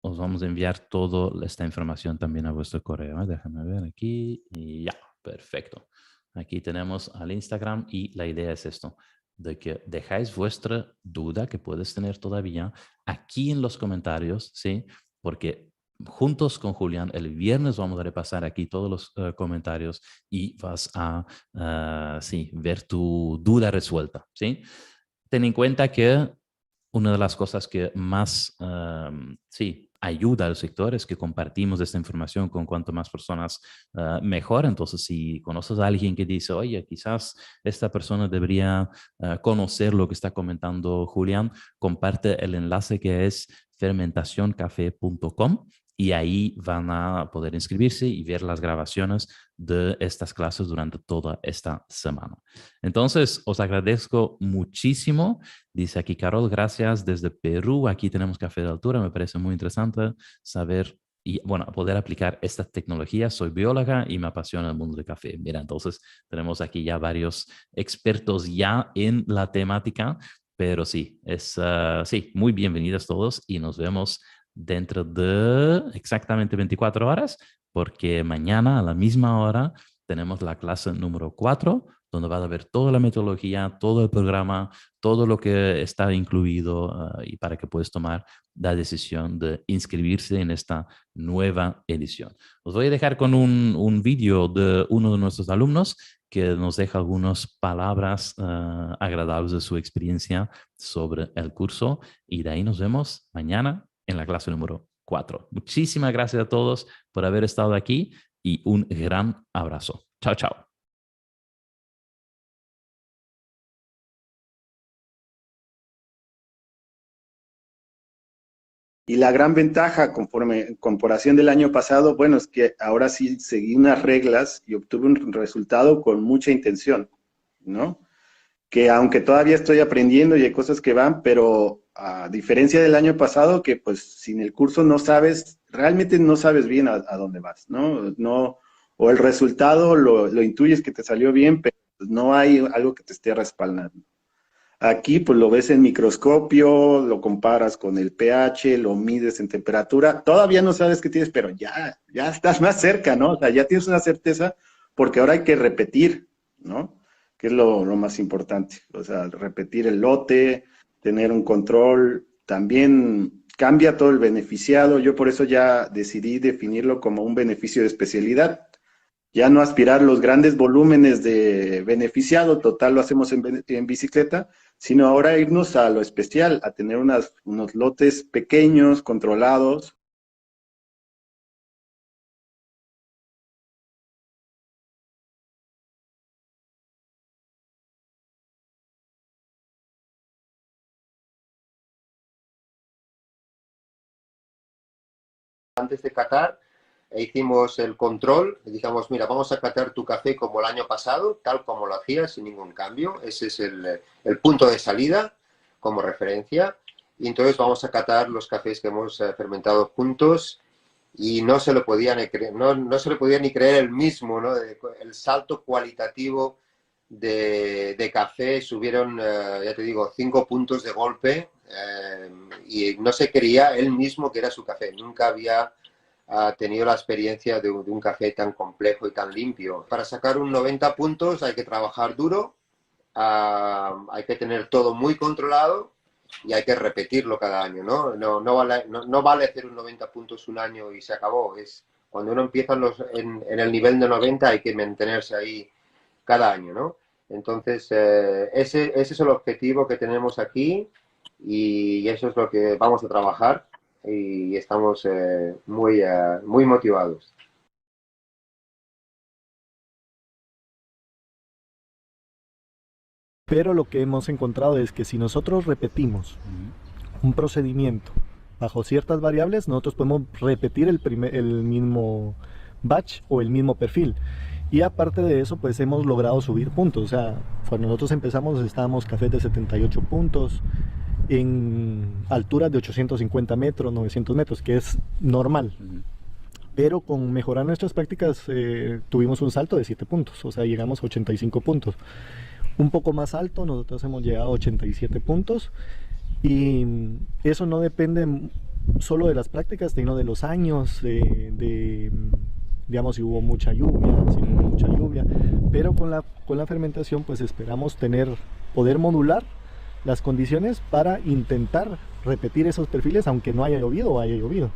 Os vamos a enviar toda esta información también a vuestro correo. Déjame ver aquí y ya, perfecto. Aquí tenemos al Instagram y la idea es esto, de que dejáis vuestra duda que puedes tener todavía aquí en los comentarios, ¿sí? Porque juntos con Julián el viernes vamos a repasar aquí todos los comentarios y vas a, sí, ver tu duda resuelta, ¿sí? Ten en cuenta que una de las cosas que más, sí, ayuda al sector es que compartimos esta información con cuanto más personas, mejor. Entonces, si conoces a alguien que dice, oye, quizás esta persona debería conocer lo que está comentando Julián, comparte el enlace que es fermentacioncafé.com y ahí van a poder inscribirse y ver las grabaciones de estas clases durante toda esta semana. Entonces, os agradezco muchísimo. Dice aquí Carol, gracias desde Perú. Aquí tenemos café de altura. Me parece muy interesante saber y, bueno, poder aplicar esta tecnología. Soy bióloga y me apasiona el mundo del café. Mira, entonces tenemos aquí ya varios expertos ya en la temática, pero sí, sí, muy bienvenidos todos y nos vemos dentro de exactamente 24 horas, porque mañana a la misma hora tenemos la clase número 4, donde vas a ver toda la metodología, todo el programa, todo lo que está incluido y para que puedas tomar la decisión de inscribirse en esta nueva edición. Os voy a dejar con un vídeo de uno de nuestros alumnos que nos deja algunas palabras agradables de su experiencia sobre el curso y de ahí nos vemos mañana en la clase número 4. Muchísimas gracias a todos por haber estado aquí y un gran abrazo. Chao, chao. Y la gran ventaja, conforme en comparación del año pasado, bueno, es que ahora sí seguí unas reglas y obtuve un resultado con mucha intención, ¿no? Que aunque todavía estoy aprendiendo y hay cosas que van, pero a diferencia del año pasado, que pues sin el curso no sabes, realmente no sabes bien a dónde vas, ¿no? No, o el resultado lo intuyes que te salió bien, pero no hay algo que te esté respaldando. Aquí pues lo ves en microscopio, lo comparas con el pH, lo mides en temperatura, todavía no sabes qué tienes, pero ya estás más cerca, ¿no? O sea, ya tienes una certeza porque ahora hay que repetir, ¿no? Que es lo más importante, o sea, repetir el lote, tener un control, también cambia todo el beneficiado, yo por eso ya decidí definirlo como un beneficio de especialidad, ya no aspirar los grandes volúmenes de beneficiado, total lo hacemos en bicicleta, sino ahora irnos a lo especial, a tener unos lotes pequeños, controlados. Antes de catar, hicimos el control, y dijimos, mira, vamos a catar tu café como el año pasado, tal como lo hacías, sin ningún cambio. Ese es el punto de salida como referencia. Y entonces vamos a catar los cafés que hemos fermentado juntos y no se lo podía ni creer, no se lo podía ni creer él mismo, ¿no? El salto cualitativo de café subieron, ya te digo, 5 puntos de golpe y no se creía él mismo que era su café. Nunca había tenido la experiencia de un café tan complejo y tan limpio. Para sacar un 90 puntos hay que trabajar duro, hay que tener todo muy controlado y hay que repetirlo cada año, ¿no? No vale hacer un 90 puntos un año y se acabó. Es, cuando uno empieza en el nivel de 90 hay que mantenerse ahí cada año, ¿no? Entonces, ese es el objetivo que tenemos aquí y eso es lo que vamos a trabajar y estamos muy motivados. Pero lo que hemos encontrado es que si nosotros repetimos un procedimiento bajo ciertas variables, nosotros podemos repetir el mismo batch o el mismo perfil. Y aparte de eso, pues hemos logrado subir puntos. O sea, cuando nosotros empezamos estábamos cafés de 78 puntos, en alturas de 850 metros, 900 metros, que es normal. Pero con mejorar nuestras prácticas tuvimos un salto de 7 puntos, o sea, llegamos a 85 puntos. Un poco más alto, nosotros hemos llegado a 87 puntos, y eso no depende solo de las prácticas, sino de los años, digamos, si hubo mucha lluvia, si no hubo mucha lluvia. Pero con la fermentación pues esperamos poder modular las condiciones para intentar repetir esos perfiles aunque no haya llovido o haya llovido.